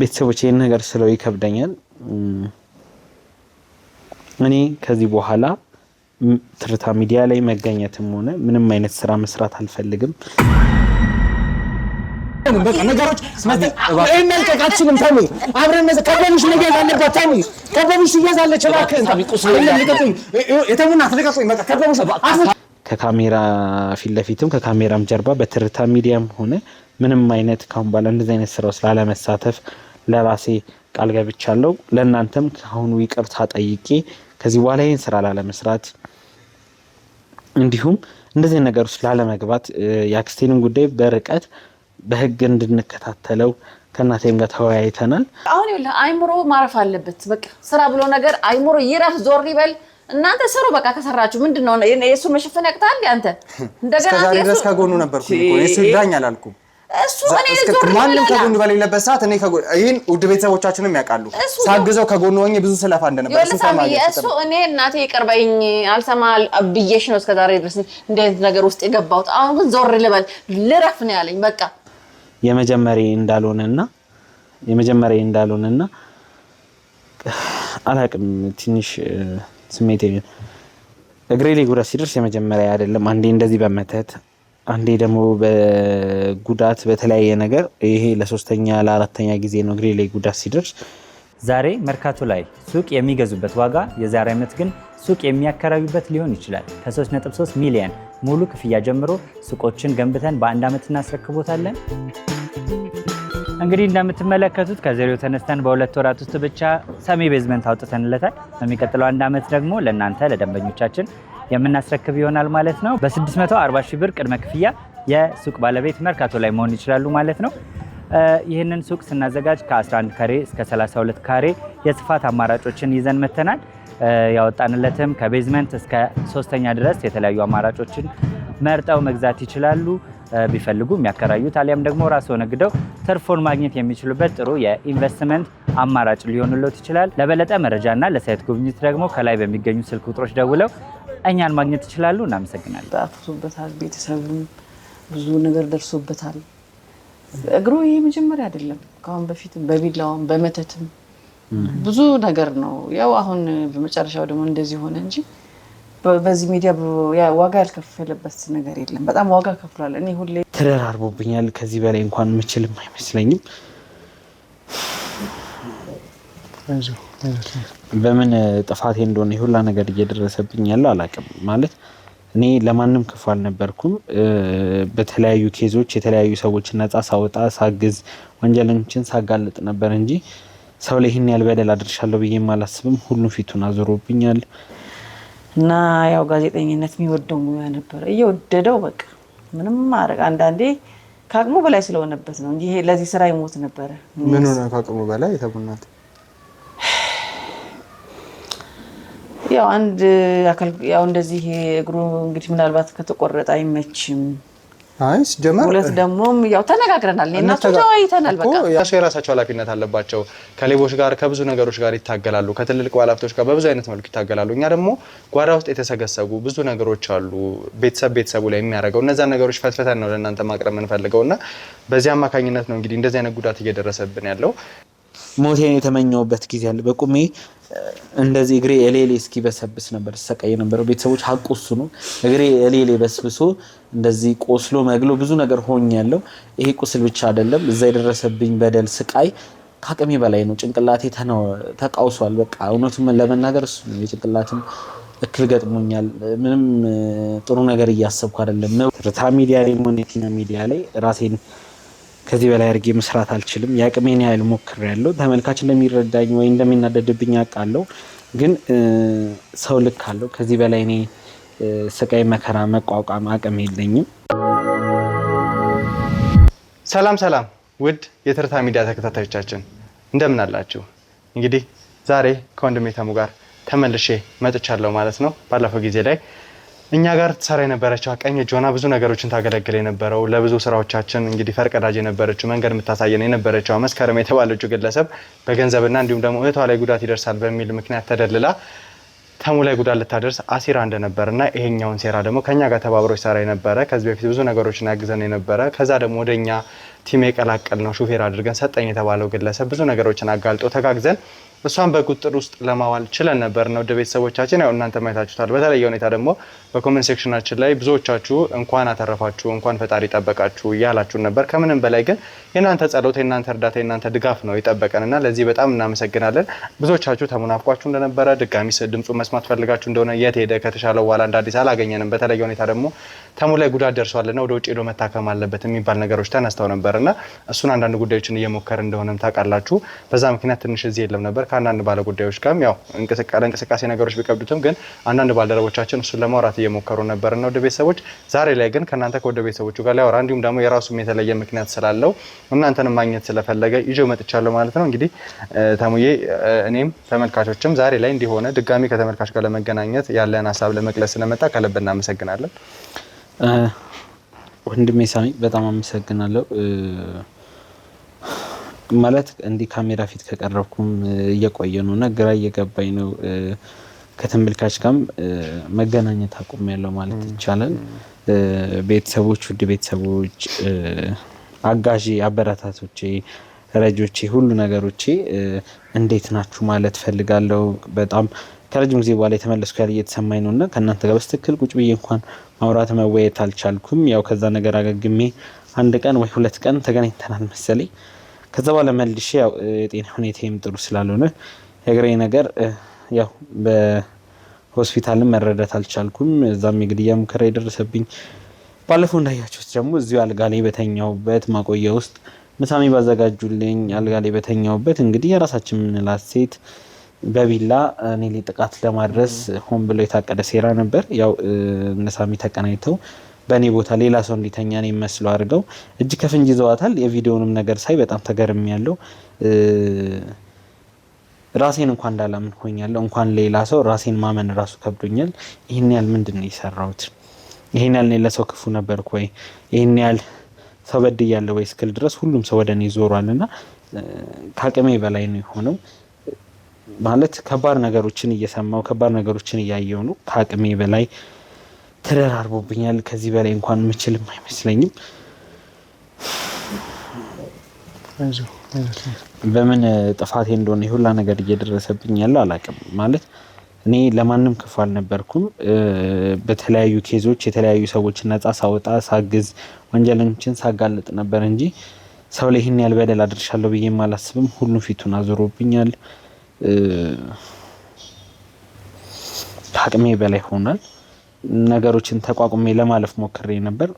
ቤተሰቦቼ ይሄን ነገር ስለው ይከብደኛል እኔ ከዚህ በኋላ ትርታ ሚዲያ ላይ መገኘትም ሆነ ምንም አይነት ስራ መስራት አልፈልግም በቃ ነገሮች መልቀቃችንም ታሚ አብረን ከበብሽ ነገር አለበት ታሚ ከበብሽ ይያዛለች እባክህ የተሙና ተለቀቁኝ በቃ ከበብሽ ከካሜራ ፊት ለፊትም ከካሜራም ጀርባ በትርታ ሚዲያም ሆነ ምንም አይነት ካሁን በኋላ እንደዚህ አይነት ስራው ስላለመሳተፍ ለራሴ ቃል ገብቻለሁ ለእናንተም ካሁኑ ይቅርታ ጠይቄ ከዚህ በኋላ ይሄን ስራ ላለመስራት እንዲሁም እንደዚህ ነገሮች ላለመግባት ያክስቴንን ጉዳይ በርቀት በህግ እንድንከታተለው ከናቴም ጋር ተወያይተናል አሁን ይኸውልህ አይምሮ ማረፍ አለበት በቃ ስራ ብሎ ነገር አይምሮ ይረፍ ዞር ይበል እናንተ ስሩ በቃ ከሰራችሁ ምንድነው የሱ መሸፈን ያቅታል ያንተ እንደገና ዛሬ ድረስ ከጎኑ ነበርኩ እኮ እሱ ይዳኛል አልኩ እሱ እኔ ዞር ማንም ከጎኑ በሌለበት ሰዓት እኔ ይሄን ውድ ቤተሰቦቻችንም ያውቃሉ ሳግዘው ከጎኑ ሆኜ ብዙ ስለፋ እንደነበር እሱ እኔ እናቴ ይቀርበኝ አልሰማ ብዬሽ ነው እስከዛሬ ድረስ እንደዚህ ነገር ውስጥ የገባሁት አሁን ግን ዞር ልበል ልረፍ ነው ያለኝ በቃ የመጀመሪያ እንዳልሆነና አላቅም ትንሽ ስሜቴ እግሬ ላይ ጉዳት ሲደርስ የመጀመሪያ አይደለም አንዴ እንደዚህ በመተት አንዴ ደግሞ በጉዳት በተለያየ ነገር ይሄ ለሶስተኛ ለአራተኛ ጊዜ ነው እግሬ ላይ ጉዳት ሲደርስ ዛሬ መርካቶ ላይ ሱቅ የሚገዙበት ዋጋ የዛሬ ዓመት ግን ሱቅ የሚያከራዩበት ሊሆን ይችላል ከ3.3 ሚሊዮን ሙሉ ክፍያ ጀምሮ ሱቆችን ገንብተን በአንድ ዓመት እናስረክቦታለን እንግዲህ እንደምትመለከቱት ከዜሮ ተነስተን በሁለት ወራት ውስጥ ብቻ ሰሚ ቤዝመንት አውጥተንለታል በሚቀጥለው አንድ ዓመት ደግሞ ለእናንተ ለደንበኞቻችን የምናስረክብ ይሆናል ማለት ነው በ640 ሺህ ብር ቅድመ ክፍያ የሱቅ ባለቤት መርካቶ ላይ መሆን ይችላሉ ማለት ነው ይህንን ሱቅ ስናዘጋጅ ከ11 ካሬ እስከ 32 ካሬ የስፋት አማራጮችን ይዘን መተናል ያወጣንለትም ከቤዝመንት እስከ ሶስተኛ ድረስ የተለያዩ አማራጮችን መርጠው መግዛት ይችላሉ ቢፈልጉ የሚያከራዩት አሊያም ደግሞ ራስዎ ነግደው ተርፎን ማግኘት የሚችሉበት ጥሩ የኢንቨስትመንት አማራጭ ሊሆንልዎት ይችላል ለበለጠ መረጃና ለሳይት ጉብኝት ደግሞ ከላይ በሚገኙ ስልክ ቁጥሮች ደውለው እኛን ማግኘት ይችላሉ እናመሰግናለን አፍቶበታል ቤተሰቡም ብዙ ነገር ደርሶበታል እግሩ ይሄ መጀመሪያ አይደለም ካሁን በፊት በቢላውም በመተትም ብዙ ነገር ነው ያው አሁን በመጨረሻው ደግሞ እንደዚህ ሆነ እንጂ በዚህ ሚዲያ ዋጋ ያልከፈለበት ነገር የለም በጣም ዋጋ ከፍሏል እኔ ሁሌ ተደራርቦብኛል ከዚህ በላይ እንኳን ምችልም አይመስለኝም በምን ጥፋቴ እንደሆነ ይሁላ ነገር እየደረሰብኝ ያለው አላቅም ማለት እኔ ለማንም ክፉ አልነበርኩም በተለያዩ ኬዞች የተለያዩ ሰዎች ነፃ ሳወጣ ሳግዝ ወንጀለኞችን ሳጋልጥ ነበር እንጂ ሰው ላይ ይሄን ያልበደል አድርሻለሁ ብዬ ማላስብም ሁሉም ፊቱን አዞሮብኛል እና ያው ጋዜጠኝነት የሚወደው ሙያ ነበር እየወደደው በቃ ምንም ማረግ አንዳንዴ ካቅሙ በላይ ስለሆነበት ነው እንጂ ለዚህ ስራ ይሞት ነበር ምን ሆነ ካቅሙ በላይ የተቡናት ያው አንድ አካል ያው እንደዚህ እግሩ እንግዲህ ምናልባት ከተቆረጠ አይመችም አይስ ጀመር ሁለት ደግሞ ያው ተነጋግረናል እና ተወያይተናል በቃ ያው የራሳቸው ኃላፊነት አለባቸው ከሌቦች ጋር ከብዙ ነገሮች ጋር ይታገላሉ ከትልልቅ ባለሀብቶች ጋር በብዙ አይነት መልኩ ይታገላሉ እኛ ደግሞ ጓዳ ውስጥ የተሰገሰጉ ብዙ ነገሮች አሉ ቤተሰቡ ላይ የሚያደርገው እነዛ ነገሮች ፈትፈተን ነው ለእናንተ ማቅረብ የምንፈልገውና በዚህ አማካኝነት ነው እንግዲህ እንደዚህ አይነት ጉዳት እየደረሰብን ያለው ሞቴን የተመኘውበት ጊዜ አለ በቁሜ እንደዚህ እግሬ እሌሌ እስኪበሰብስ ነበር ሰቀይ ነበር ቤተሰቦች ሀቁሱ ነው እግሬ እሌሌ በስብሶ እንደዚህ ቆስሎ መግሎ ብዙ ነገር ሆኛለሁ ይሄ ቁስል ብቻ አይደለም እዛ የደረሰብኝ በደል ስቃይ ካቅሜ በላይ ነው ጭንቅላቴ ተቃውሷል በቃ እውነቱን ለመናገር እሱ ነው የጭንቅላትም እክል ገጥሞኛል ምንም ጥሩ ነገር እያሰብኩ አይደለም ነው ትርታ ሚዲያ ላይ ሞኔቲና ሚዲያ ላይ ራሴን ከዚህ በላይ አድርጌ መስራት አልችልም ያቅሜን ያህል ሞክሬያለሁ ተመልካች እንደሚረዳኝ ወይ እንደሚናደድብኝ አውቃለሁ ግን ሰው ልክ አለው ከዚህ በላይ እኔ ስቃይ መከራ መቋቋም አቅም የለኝም ሰላም ውድ የትርታ ሚዲያ ተከታታዮቻችን እንደምን አላችሁ እንግዲህ ዛሬ ከወንድሜ ተሙ ጋር ተመልሼ መጥቻለሁ ማለት ነው ባለፈው ጊዜ ላይ እኛ ጋር ተሰራ የነበረችው አቀኝ ጆና ብዙ ነገሮችን ታገለግል የነበረው ለብዙ ስራዎቻችን እንግዲህ ፈርቀዳጅ የነበረችው መንገድ የምታሳየን የነበረችው መስከረም የተባለችው ግለሰብ በገንዘብና እንዲሁም ደግሞ እህቷ ላይ ጉዳት ይደርሳል በሚል ምክንያት ተደልላ ተሙ ላይ ጉዳት ልታደርስ አሲራ እንደነበረና ይሄኛውን ሴራ ደግሞ ከኛ ጋር ተባብሮ ይሰራ የነበረ ከዚህ በፊት ብዙ ነገሮችን ያግዘን የነበረ ከዛ ደግሞ ወደኛ ቲም የቀላቀል ነው ሹፌር አድርገን ሰጠኝ የተባለው ግለሰብ ብዙ ነገሮችን አጋልጦ ተጋግዘን እሷን በቁጥጥር ውስጥ ለማዋል ችለን ነበር ነው ወደ ቤተሰቦቻችን ያው እናንተ ማይታችሁታል። በተለየ ሁኔታ ደግሞ በኮሜንት ሴክሽናችን ላይ ብዙዎቻችሁ እንኳን አተረፋችሁ እንኳን ፈጣሪ ጠበቃችሁ ያላችሁ ነበር። ከምንም በላይ ግን የናንተ ጸሎት የናንተ እርዳታ የናንተ ድጋፍ ነው የጠበቀንና ለዚህ በጣም እናመሰግናለን። ብዙዎቻችሁ ተሙናፍቋችሁ እንደነበረ ድጋሚ ድምጹ መስማት ፈልጋችሁ እንደሆነ የት ሄደ ከተሻለው በኋላ እንደ አዲስ አላገኘንም። በተለየ ሁኔታ ደግሞ ተሙ ላይ ጉዳት ደርሷልና ወደ ውጭ ሄዶ መታከም አለበት የሚባል ነገሮች ተነስተው ነበርና እሱን አንዳንድ ጉዳዮችን እየሞከረ እንደሆነም ታውቃላችሁ። በዛ ምክንያት ትንሽ እዚህ የለም ነበር ከአንዳንድ ባለ ጉዳዮች ጋርም ያው እንቅስቃሴ ነገሮች ቢቀብዱትም ግን አንዳንድ ባልደረቦቻችን እሱን ለማውራት እየሞከሩ ነበርና ወደ ቤተሰቦች ዛሬ ላይ ግን ከናንተ ከወደ ቤተሰቦቹ ጋር ሊያወራ እንዲሁም ደግሞ የራሱም የተለየ ምክንያት ስላለው እናንተንም ማግኘት ስለፈለገ ይዤው መጥቻለሁ ማለት ነው። እንግዲህ ተሙዬ እኔም ተመልካቾችም ዛሬ ላይ እንዲሆነ ድጋሚ ከተመልካች ጋር ለመገናኘት ያለን ሀሳብ ለመግለጽ ስለመጣ ከልብ እናመሰግናለን። ወንድሜ ሳሚ በጣም አመሰግናለሁ። ማለት እንዲህ ካሜራ ፊት ከቀረብኩም እየቆየ ነውና ግራ እየገባኝ ነው። ከተመልካች ጋርም መገናኘት አቁሜያለሁ ማለት ይቻላል። ቤተሰቦች ውድ ቤተሰቦች አጋዢ አበረታቶቼ ረጆቼ ሁሉ ነገሮቼ እንዴት ናችሁ ማለት ፈልጋለሁ። በጣም ከረጅም ጊዜ በኋላ የተመለስኩ ያለ እየተሰማኝ ነውና ከእናንተ ጋር በስትክክል ቁጭ ብዬ እንኳን ማውራት መወያየት አልቻልኩም። ያው ከዛ ነገር አገግሜ አንድ ቀን ወይ ሁለት ቀን ተገናኝተናል መሰለኝ። ከዛ በኋላ መልሼ ያው የጤና ሁኔታዬም ጥሩ ስላልሆነ የእግሬ ነገር ያው በሆስፒታልም መረዳት አልቻልኩም። እዛም የግድያ ሙከራ የደረሰብኝ ባለፈው እንዳያችሁት ደግሞ እዚሁ አልጋ ላይ በተኛውበት ማቆያ ውስጥ ምሳሜ ባዘጋጁልኝ አልጋ ላይ በተኛውበት እንግዲህ የራሳችን ምንላት ሴት በቢላ እኔ ላይ ጥቃት ለማድረስ ሆን ብሎ የታቀደ ሴራ ነበር። ያው እነሳሚ ተቀናይተው በእኔ ቦታ ሌላ ሰው እንዲተኛ ነው የሚመስለው አድርገው እጅ ከፍንጅ ይዘዋታል። የቪዲዮንም ነገር ሳይ በጣም ተገርም ያለው ራሴን እንኳን እንዳላምን ሆኛለሁ። እንኳን ሌላ ሰው ራሴን ማመን ራሱ ከብዶኛል። ይሄን ያህል ምንድነው የሰራሁት? ይሄን ያህል እኔ ለሰው ክፉ ነበርኩ ወይ? ይሄን ያህል ሰው በድያለሁ ወይ እስክል ድረስ ሁሉም ሰው ወደ እኔ ዞሯልና ከአቅሜ በላይ ነው የሆነው። ማለት ከባድ ነገሮችን እየሰማው ከባድ ነገሮችን እያየው ነው። ከአቅሜ በላይ ተደራርቦብኛል። ከዚህ በላይ እንኳን ምችልም አይመስለኝም። በምን ጥፋቴ እንደሆነ ይሁላ ነገር እየደረሰብኝ ያለው አላቅም። ማለት እኔ ለማንም ክፉ አልነበርኩም። በተለያዩ ኬዞች የተለያዩ ሰዎችን ነጻ ሳወጣ ሳግዝ ወንጀለኞችን ሳጋልጥ ነበር እንጂ ሰው ላይ ይህን ያህል በደል አድርሻለሁ ብዬ አላስብም። ሁሉም ፊቱን አዞሮብኛል። ከአቅሜ በላይ ሆኗል። ነገሮችን ተቋቁሜ ለማለፍ ሞክሬ ነበር።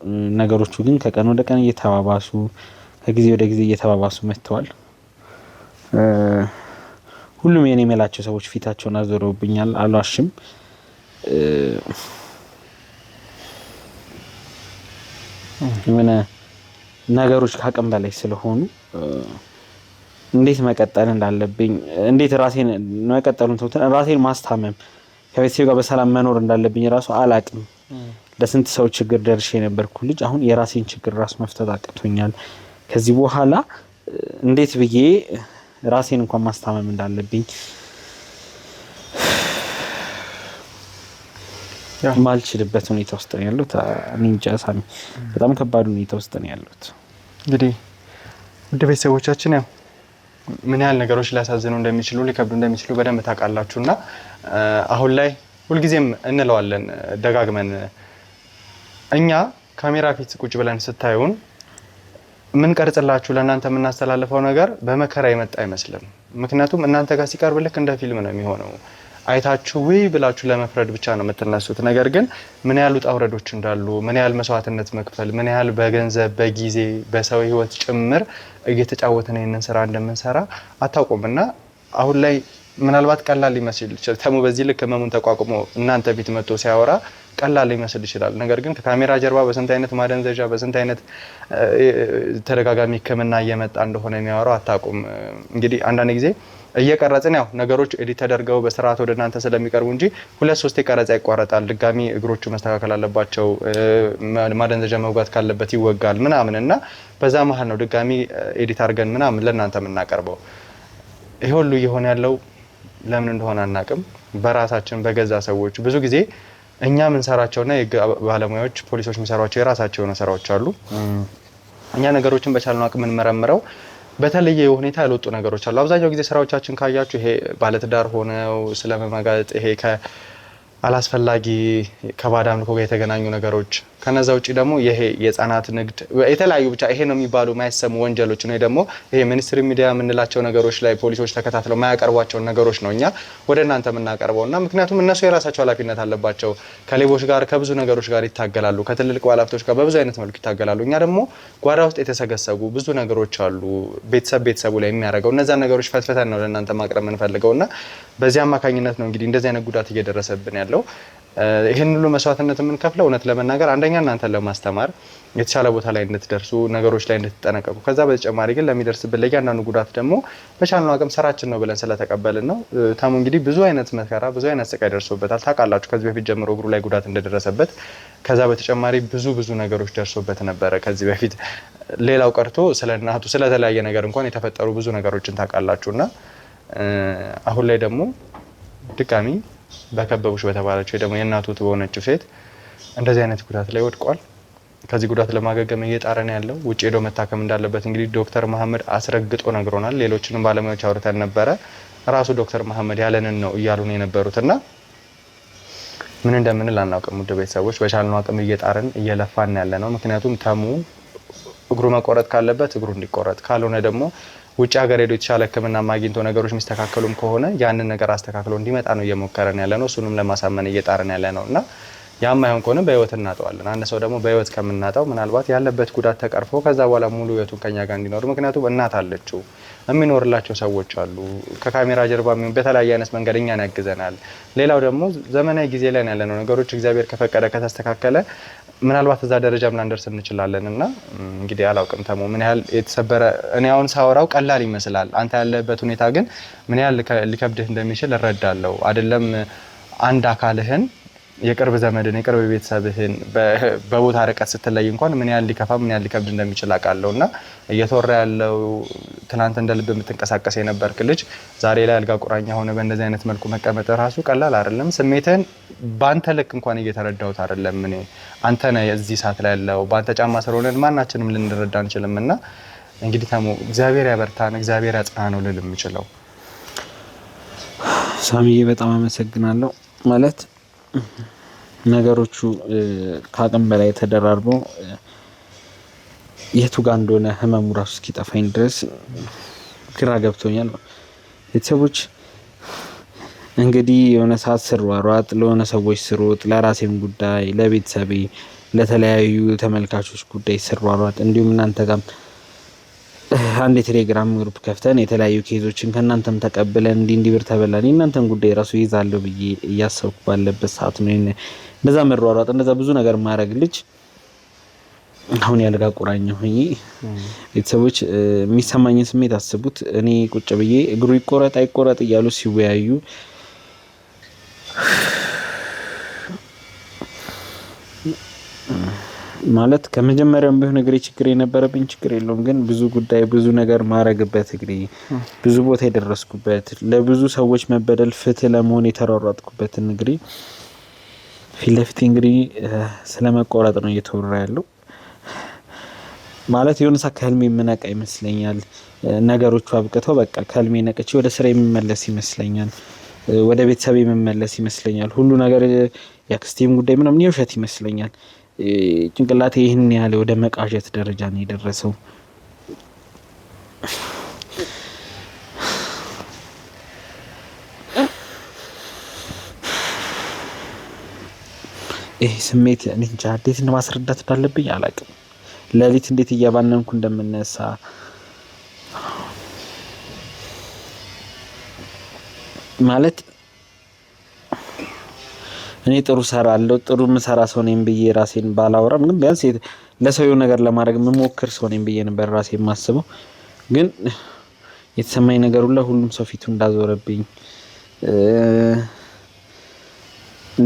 ነገሮቹ ግን ከቀን ወደ ቀን እየተባባሱ ከጊዜ ወደ ጊዜ እየተባባሱ መጥተዋል። ሁሉም የኔ የምላቸው ሰዎች ፊታቸውን አዞረውብኛል። አልዋሽም። ምን ነገሮች ከአቅም በላይ ስለሆኑ እንዴት መቀጠል እንዳለብኝ እንዴት ራሴን መቀጠሉን ተውተን ራሴን ማስታመም ከቤተሰብ ጋር በሰላም መኖር እንዳለብኝ ራሱ አላቅም። ለስንት ሰው ችግር ደርሼ የነበርኩ ልጅ አሁን የራሴን ችግር ራሱ መፍታት አቅቶኛል። ከዚህ በኋላ እንዴት ብዬ ራሴን እንኳን ማስታመም እንዳለብኝ ማልችልበት ሁኔታ ውስጥ ነው ያለሁት። እኔ እንጃ ሳሚ፣ በጣም ከባድ ሁኔታ ውስጥ ነው ያለሁት። እንግዲህ ውድ ቤተሰቦቻችን ያው ምን ያህል ነገሮች ሊያሳዝኑ እንደሚችሉ ሊከብዱ እንደሚችሉ በደንብ ታውቃላችሁና አሁን ላይ ሁልጊዜም እንለዋለን ደጋግመን እኛ ካሜራ ፊት ቁጭ ብለን ስታዩን ምን ቀርጽላችሁ ለእናንተ የምናስተላልፈው ነገር በመከራ የመጣ አይመስልም። ምክንያቱም እናንተ ጋር ሲቀርብ ልክ እንደ ፊልም ነው የሚሆነው። አይታችሁ ወይ ብላችሁ ለመፍረድ ብቻ ነው የምትነሱት። ነገር ግን ምን ያህል ውጣ ውረዶች እንዳሉ፣ ምን ያህል መስዋዕትነት መክፈል፣ ምን ያህል በገንዘብ በጊዜ በሰው ህይወት ጭምር እየተጫወተን ይሄንን ስራ እንደምንሰራ አታውቁምና አሁን ላይ ምናልባት ቀላል ሊመስል ይችላል። ተሙ በዚህ ልክ ህመሙን ተቋቁሞ እናንተ ፊት መጥቶ ሲያወራ ቀላል ሊመስል ይችላል። ነገር ግን ከካሜራ ጀርባ በስንት አይነት ማደንዘዣ በስንት አይነት ተደጋጋሚ ህክምና እየመጣ እንደሆነ የሚያወራው አታውቁም። እንግዲህ አንዳንድ ጊዜ እየቀረጽን ያው ነገሮች ኤዲት ተደርገው በስርዓት ወደ እናንተ ስለሚቀርቡ እንጂ 2-3 ቀረጻ ይቋረጣል። ድጋሚ እግሮቹ መስተካከል አለባቸው፣ ማደንዘዣ መውጋት ካለበት ይወጋል ምናምን እና በዛ መሀል ነው ድጋሚ ኤዲት አድርገን ምናምን ለእናንተ የምናቀርበው። ይሄ ሁሉ እየሆነ ያለው ለምን እንደሆነ አናቅም። በራሳችን በገዛ ሰዎች ብዙ ጊዜ እኛ የምንሰራቸውና ባለሙያዎች ፖሊሶች የሚሰሯቸው የራሳቸው የሆነ ስራዎች አሉ። እኛ ነገሮችን በቻልነው አቅም የምንመረምረው በተለየ ሁኔታ ያልወጡ ነገሮች አሉ። አብዛኛው ጊዜ ስራዎቻችን ካያችሁ ይሄ ባለትዳር ሆነው ስለመጋጥ ይሄ አላስፈላጊ ከባድ አምልኮ ጋር የተገናኙ ነገሮች ከነዛ ውጪ ደግሞ ይሄ የህፃናት ንግድ የተለያዩ ብቻ ይሄ ነው የሚባሉ ማይሰሙ ወንጀሎች ነው። ደግሞ ይሄ ሚኒስትሪ ሚዲያ የምንላቸው ነገሮች ላይ ፖሊሶች ተከታትለው ማያቀርቧቸው ነገሮች ነው እኛ ወደ እናንተ የምናቀርበውና ምክንያቱም እነሱ የራሳቸው ኃላፊነት አለባቸው። ከሌቦች ጋር ከብዙ ነገሮች ጋር ይታገላሉ። ከትልልቅ ባለሀብቶች ጋር በብዙ አይነት መልኩ ይታገላሉ። እኛ ደግሞ ጓዳ ውስጥ የተሰገሰጉ ብዙ ነገሮች አሉ ቤተሰቡ ላይ የሚያደርገው እነዛን ነገሮች ፈትፈተን ነው ለእናንተ ማቅረብ የምንፈልገውና በዚህ አማካኝነት ነው እንግዲህ እንደዚህ አይነት ጉዳት እየደረሰብን ያለው። ይሄን ሁሉ መስዋዕትነት የምንከፍለው እውነት ለመናገር አንደኛ እናንተን ለማስተማር የተሻለ ቦታ ላይ እንድትደርሱ ነገሮች ላይ እንድትጠነቀቁ፣ ከዛ በተጨማሪ ግን ለሚደርስብን ለእያንዳንዱ ጉዳት ደግሞ በቻልነው አቅም ስራችን ነው ብለን ስለተቀበልን ነው። ታሙ እንግዲህ ብዙ አይነት መከራ ብዙ አይነት ስቃይ ደርሶበታል። ታውቃላችሁ ከዚህ በፊት ጀምሮ እግሩ ላይ ጉዳት እንደደረሰበት፣ ከዛ በተጨማሪ ብዙ ነገሮች ደርሶበት ነበረ ከዚህ በፊት። ሌላው ቀርቶ ስለ እናቱ ስለተለያየ ነገር እንኳን የተፈጠሩ ብዙ ነገሮችን ታውቃላችሁና አሁን ላይ ደግሞ ድጋሚ በከበቡሽ በተባለችው ደግሞ የእናቱ በሆነችው ሴት እንደዚህ አይነት ጉዳት ላይ ወድቋል። ከዚህ ጉዳት ለማገገም እየጣረን ያለው ውጭ ሄዶ መታከም እንዳለበት እንግዲህ ዶክተር መሐመድ አስረግጦ ነግሮናል። ሌሎችንም ባለሙያዎች አውርተን ነበረ። ራሱ ዶክተር መሐመድ ያለንን ነው እያሉን የነበሩትና ምን እንደምንል አናውቅም። ውድ ቤተሰቦች በቻልነው አቅም እየጣረን እየለፋን ያለ ነው። ምክንያቱም ተሙ እግሩ መቆረጥ ካለበት እግሩ እንዲቆረጥ ካልሆነ ደግሞ ውጭ ሀገር ሄዶ የተሻለ ሕክምና ማግኝቶ ነገሮች የሚስተካከሉም ከሆነ ያንን ነገር አስተካክሎ እንዲመጣ ነው እየሞከረን ያለ ነው። እሱንም ለማሳመን እየጣረን ያለ ነው እና ያም አይሆን ከሆነ በህይወት እናጠዋለን። አንድ ሰው ደግሞ በህይወት ከምናጣው ምናልባት ያለበት ጉዳት ተቀርፎ ከዛ በኋላ ሙሉ ህይወቱን ከኛ ጋር እንዲኖር፣ ምክንያቱም እናት አለችው፣ የሚኖርላቸው ሰዎች አሉ። ከካሜራ ጀርባ በተለያየ አይነት መንገድ እኛን ያግዘናል። ሌላው ደግሞ ዘመናዊ ጊዜ ላይ ያለ ነው። ነገሮች እግዚአብሔር ከፈቀደ ከተስተካከለ ምናልባት እዛ ደረጃም ላንደርስ እንችላለን እና እንግዲህ አላውቅም ተሙ ምን ያህል የተሰበረ እኔ አሁን ሳወራው ቀላል ይመስላል። አንተ ያለበት ሁኔታ ግን ምን ያህል ሊከብድህ እንደሚችል እረዳለሁ። አይደለም አንድ አካልህን የቅርብ ዘመድን የቅርብ ቤተሰብህን በቦታ ርቀት ስትለይ እንኳን ምን ያህል ሊከፋ ምን ያህል ሊከብድ እንደሚችል አውቃለሁና እየተወራ ያለው ትናንት እንደ ልብ የምትንቀሳቀስ የነበርክ ልጅ ዛሬ ላይ አልጋ ቁራኛ ሆነ በእንደዚህ አይነት መልኩ መቀመጥ ራሱ ቀላል አይደለም። ስሜትን ባንተ ልክ እንኳን እየተረዳሁት አይደለም። እኔ አንተ ነህ እዚህ ሰዓት ላይ ያለው ባንተ ጫማ ስር ሆነን ማናችንም ልንረዳ አንችልምና እንግዲህ ተሙ እግዚአብሔር ያበርታን እግዚአብሔር ያጽናን ነው ልል የምችለው። ሳሚዬ በጣም አመሰግናለሁ። ማለት ነገሮቹ ከአቅም በላይ ተደራርበው የቱ ጋር እንደሆነ ህመሙ ራሱ እስኪጠፋኝ ድረስ ግራ ገብቶኛል። ቤተሰቦች እንግዲህ የሆነ ሰዓት ስሯሯጥ ለሆነ ሰዎች ስሮጥ ለራሴም ጉዳይ ለቤተሰቤ ለተለያዩ ተመልካቾች ጉዳይ ስሯሯጥ እንዲሁም እናንተ ጋር አንድ የቴሌግራም ግሩፕ ከፍተን የተለያዩ ኬዞችን ከእናንተም ተቀብለን እንዲህ ብር ተበላን እናንተን ጉዳይ ራሱ ይዛለሁ ብዬ እያሰብኩ ባለበት ሰዓት ነው እንደዛ መሯሯጥ እንደዛ ብዙ ነገር ማድረግ ልጅ አሁን ያልጋ ቁራኛ ሆኜ ቤተሰቦች የሚሰማኝን ስሜት አስቡት። እኔ ቁጭ ብዬ እግሩ ይቆረጥ አይቆረጥ እያሉ ሲወያዩ ማለት ከመጀመሪያውም ቢሆን እግሬ ችግር የነበረብኝ ችግር የለውም፣ ግን ብዙ ጉዳይ ብዙ ነገር ማረግበት እግሬ ብዙ ቦታ የደረስኩበት ለብዙ ሰዎች መበደል ፍትህ ለመሆን የተሯሯጥኩበት እግሬ ፊት ለፊት እንግዲህ ስለመቆረጥ ነው እየተወራ ያለው። ማለት የሆነ ሰዓት ከህልሜ የምነቃ ይመስለኛል። ነገሮቹ አብቅተው በቃ ከህልሜ ነቅቼ ወደ ስራ የምመለስ ይመስለኛል፣ ወደ ቤተሰብ የምመለስ ይመስለኛል። ሁሉ ነገር የአክስቴም ጉዳይ ምናምን የውሸት ይመስለኛል። ጭንቅላቴ ይህን ያህል ወደ መቃዠት ደረጃ ነው የደረሰው። ይህ ስሜት እንጃ እንዴት ማስረዳት እንዳለብኝ አላውቅም። ሌሊት እንዴት እያባነንኩ እንደምነሳ ማለት እኔ ጥሩ ሰራለሁ ጥሩ ምሰራ ሰው ነኝ ብዬ ራሴን ባላወራም ግን ቢያንስ ለሰው ነገር ለማድረግ የምሞክር ሰው ነኝ ብዬ ነበር ራሴን የማስበው። ግን የተሰማኝ ነገር ሁሉም ሰው ፊቱ እንዳዞረብኝ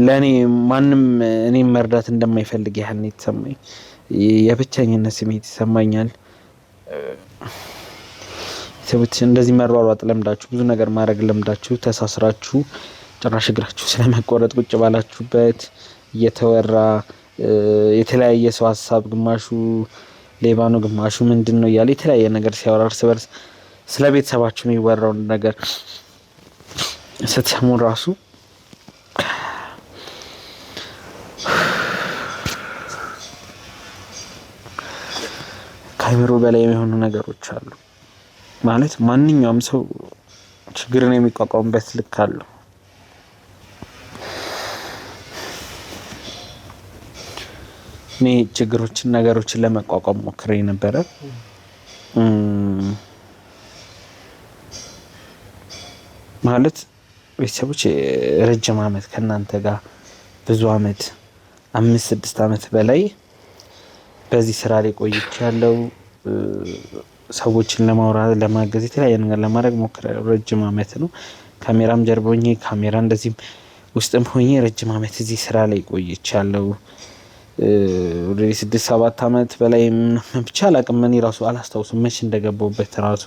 ለኔ ማንም እኔን መርዳት እንደማይፈልግ ያህል ነው የተሰማኝ። የብቸኝነት ስሜት ይሰማኛል። ሰዎች እንደዚህ መሯሯጥ ለምዳችሁ ብዙ ነገር ማድረግ ለምዳችሁ ተሳስራችሁ ጭራሽ እግራችሁ ስለመቆረጥ ቁጭ ባላችሁበት እየተወራ የተለያየ ሰው ሀሳብ ግማሹ ሌባ ነው ግማሹ ምንድነው እያለ የተለያየ ነገር ሲያወራ እርስ በርስ ስለ ቤተሰባችሁ የሚወራውን ነገር ስትሰሙ ራሱ ከአይምሮ በላይ የሆኑ ነገሮች አሉ። ማለት ማንኛውም ሰው ችግርን የሚቋቋምበት ልክ አለው። እኔ ችግሮችን ነገሮችን ለመቋቋም ሞክሬ ነበረ። ማለት ቤተሰቦች ረጅም አመት ከእናንተ ጋር ብዙ አመት 5-6 አመት በላይ በዚህ ስራ ላይ ቆይቻለሁ። ሰዎችን ለማውራት ለማገዝ የተለያየ ነገር ለማድረግ ሞክሬያለሁ። ረጅም አመት ነው። ካሜራም ጀርባ ሆኜ ካሜራ እንደዚህም ውስጥም ሆኜ ረጅም አመት እዚህ ስራ ላይ ቆይቻለሁ። ወደ 6-7 አመት በላይ ብቻ አላቅም። እኔ ራሱ አላስታውስም መቼ እንደገባሁበት ራሱ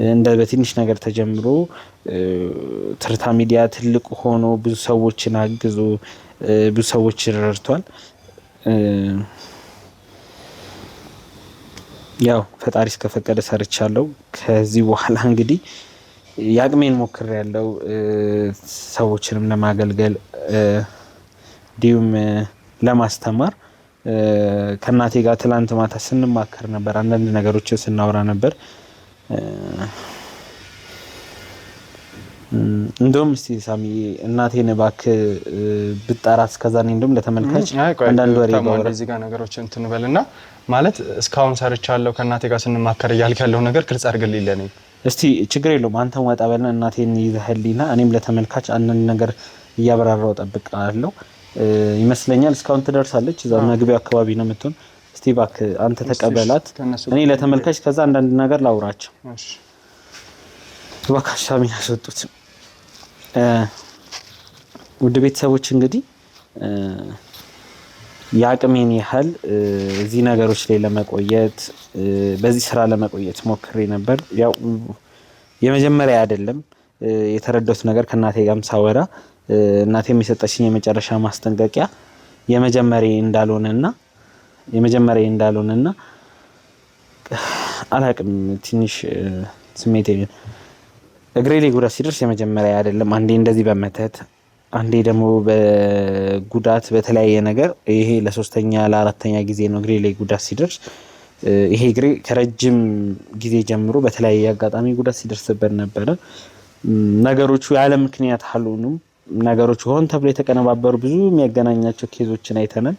እንደ በትንሽ ነገር ተጀምሮ ትርታ ሚዲያ ትልቅ ሆኖ ብዙ ሰዎችን አግዞ ብዙ ሰዎችን ረድቷል። ያው ፈጣሪ እስከፈቀደ ሰርቻለሁ። ከዚህ በኋላ እንግዲህ ያቅሜን ሞክሬያለሁ። ሰዎችንም ለማገልገል እንዲሁም ለማስተማር ከእናቴ ጋር ትላንት ማታ ስንማከር ነበር። አንዳንድ ነገሮችን ስናወራ ነበር። እንደውም እስቲ ሳሚ እናቴን እባክህ ብጠራት እስከዛ እኔ እንደውም ለተመልካች አንዳንድ ወሬ ባወራ እዚህ ጋር ነገሮችን እንትን በልና ማለት እስካሁን ሰርቻለሁ ከእናቴ ጋር ስንማከር እያልክ ያለው ነገር ግልጽ አድርግልኝ ለኔ እስቲ። ችግር የለውም አንተም ወጣ በልና እናቴን ይዘህልኝና እኔም ለተመልካች አንዳንድ ነገር እያበራራው ጠብቃለሁ። ይመስለኛል እስካሁን ትደርሳለች። እዛ መግቢያው አካባቢ ነው የምትሆን። እስቲ እባክህ አንተ ተቀበላት፣ እኔ ለተመልካች ከዛ አንዳንድ ነገር ላውራቸው። እሺ እባክህ ሳሚን አስወጡት። ውድ ቤተሰቦች እንግዲህ የአቅሜን ያህል እዚህ ነገሮች ላይ ለመቆየት በዚህ ስራ ለመቆየት ሞክሬ ነበር። ያው የመጀመሪያ አይደለም የተረዳሁት ነገር ከእናቴ ጋርም ሳወራ እናቴ የሰጠችኝ የመጨረሻ ማስጠንቀቂያ የመጀመሪያ እንዳልሆነና አላቅም ትንሽ ስሜቴ እግሬ ላይ ጉዳት ሲደርስ የመጀመሪያ አይደለም። አንዴ እንደዚህ በመተት አንዴ ደግሞ በጉዳት በተለያየ ነገር ይሄ ለሶስተኛ ለአራተኛ ጊዜ ነው እግሬ ላይ ጉዳት ሲደርስ። ይሄ እግሬ ከረጅም ጊዜ ጀምሮ በተለያየ አጋጣሚ ጉዳት ሲደርስበት ነበረ። ነገሮቹ ያለ ምክንያት አልሆኑም። ነገሮቹ ሆን ተብሎ የተቀነባበሩ ብዙ የሚያገናኛቸው ኬዞችን አይተናል።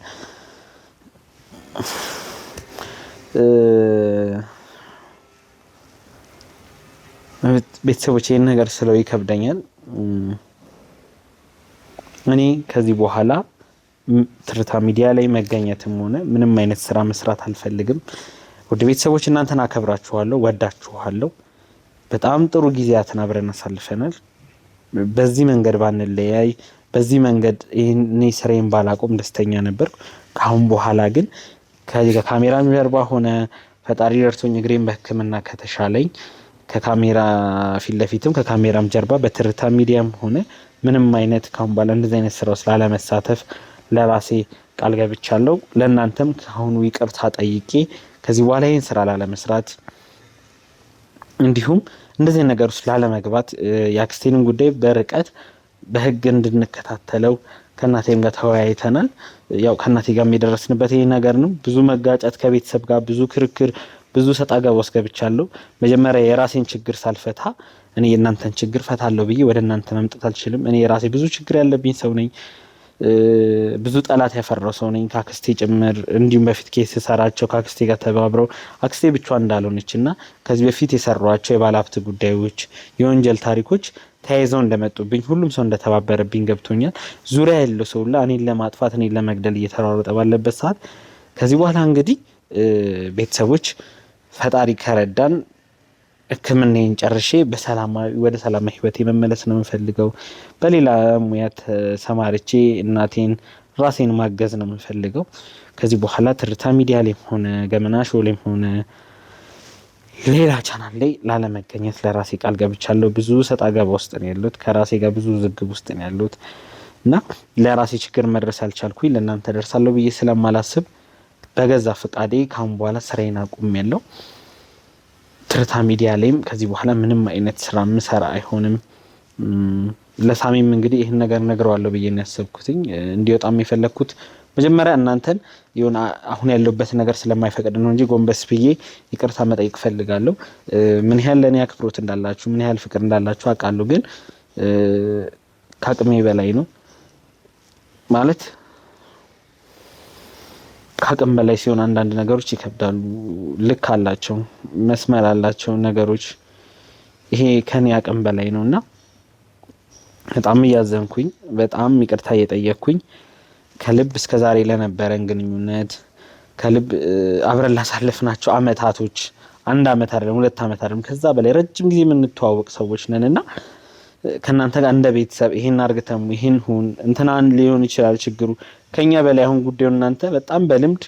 ቤተሰቦች ይህን ነገር ስለው ይከብደኛል። እኔ ከዚህ በኋላ ትርታ ሚዲያ ላይ መገኘትም ሆነ ምንም አይነት ስራ መስራት አልፈልግም። ውድ ቤተሰቦች እናንተን አከብራችኋለሁ፣ ወዳችኋለሁ። በጣም ጥሩ ጊዜያትን አብረን አሳልፈናል። በዚህ መንገድ ባንለያይ፣ በዚህ መንገድ እኔ ስራዬን ባላቆም ደስተኛ ነበርኩ። ከአሁን በኋላ ግን ከካሜራ ጀርባ ሆነ ፈጣሪ ረድቶኝ እግሬን በሕክምና ከተሻለኝ ከካሜራ ፊት ለፊትም ከካሜራም ጀርባ በትርታ ሚዲያም ሆነ ምንም አይነት ካሁን በኋላ እንደዚህ አይነት ስራው ስላለመሳተፍ ለራሴ ቃል ገብቻለሁ። ለእናንተም ከአሁኑ ይቅርታ ጠይቄ ከዚህ በኋላ ይህን ስራ ላለመስራት እንዲሁም እንደዚህ ነገር ውስጥ ላለመግባት የአክስቴንም ጉዳይ በርቀት በህግ እንድንከታተለው ከእናቴም ጋር ተወያይተናል። ያው ከእናቴ ጋር የደረስንበት ይሄ ነገር ነው። ብዙ መጋጨት ከቤተሰብ ጋር ብዙ ክርክር ብዙ ሰጣ ገባ ውስጥ ገብቻለሁ። መጀመሪያ የራሴን ችግር ሳልፈታ እኔ የእናንተን ችግር ፈታለሁ ብዬ ወደ እናንተ መምጣት አልችልም። እኔ የራሴ ብዙ ችግር ያለብኝ ሰው ነኝ። ብዙ ጠላት ያፈራው ሰው ነኝ ከአክስቴ ጭምር። እንዲሁም በፊት ኬስ ሰራቸው ከአክስቴ ጋር ተባብረው አክስቴ ብቻዋን እንዳልሆነች እና ከዚህ በፊት የሰሯቸው የባለሀብት ጉዳዮች የወንጀል ታሪኮች ተያይዘው እንደመጡብኝ ሁሉም ሰው እንደተባበረብኝ ገብቶኛል። ዙሪያ ያለው ሰው ሁላ እኔን ለማጥፋት እኔን ለመግደል እየተሯሯጠ ባለበት ሰዓት ከዚህ በኋላ እንግዲህ ቤተሰቦች ፈጣሪ ከረዳን ሕክምናዬን ጨርሼ ወደ ሰላማዊ ህይወቴ መመለስ ነው የምፈልገው። በሌላ ሙያ ተሰማርቼ እናቴን ራሴን ማገዝ ነው የምፈልገው። ከዚህ በኋላ ትርታ ሚዲያ ላይም ሆነ ገመና ሾው ላይም ሆነ ሌላ ቻናል ላይ ላለመገኘት ለራሴ ቃል ገብቻለሁ። ብዙ ሰጣ ገባ ውስጥ ነው ያለሁት፣ ከራሴ ጋር ብዙ ዝግብ ውስጥ ነው ያለሁት እና ለራሴ ችግር መድረስ አልቻልኩኝ ለእናንተ ደርሳለሁ ብዬ ስለማላስብ በገዛ ፈቃዴ ካሁን በኋላ ስራዬን አቁሜያለሁ። ትርታ ሚዲያ ላይም ከዚህ በኋላ ምንም አይነት ስራ ምሰራ አይሆንም። ለሳሚም እንግዲህ ይህን ነገር ነግረዋለሁ ብዬ ነው ያሰብኩትኝ። እንዲወጣም የፈለግኩት መጀመሪያ እናንተን ይሁን አሁን ያለበት ነገር ስለማይፈቅድ ነው እንጂ ጎንበስ ብዬ ይቅርታ መጠየቅ ፈልጋለሁ። ምን ያህል ለኔ አክብሮት እንዳላችሁ ምን ያህል ፍቅር እንዳላችሁ አውቃለሁ። ግን ከአቅሜ በላይ ነው ማለት ከአቅም በላይ ሲሆን አንዳንድ ነገሮች ይከብዳሉ። ልክ አላቸው፣ መስመር አላቸው ነገሮች። ይሄ ከኔ አቅም በላይ ነውና በጣም እያዘንኩኝ በጣም ይቅርታ እየጠየቅኩኝ ከልብ እስከዛሬ ለነበረን ግንኙነት ከልብ አብረን ላሳለፍናቸው አመታቶች 1 አመት አይደለም 2 አመት አይደለም ከዛ በላይ ረጅም ጊዜ የምንተዋወቅ ሰዎች ነንና ከናንተ ጋር እንደ ቤተሰብ ይሄን አርግተሙ ይሄን ሁን እንትናን ሊሆን ይችላል ችግሩ ከኛ በላይ አሁን ጉዳዩ እናንተ በጣም በልምድ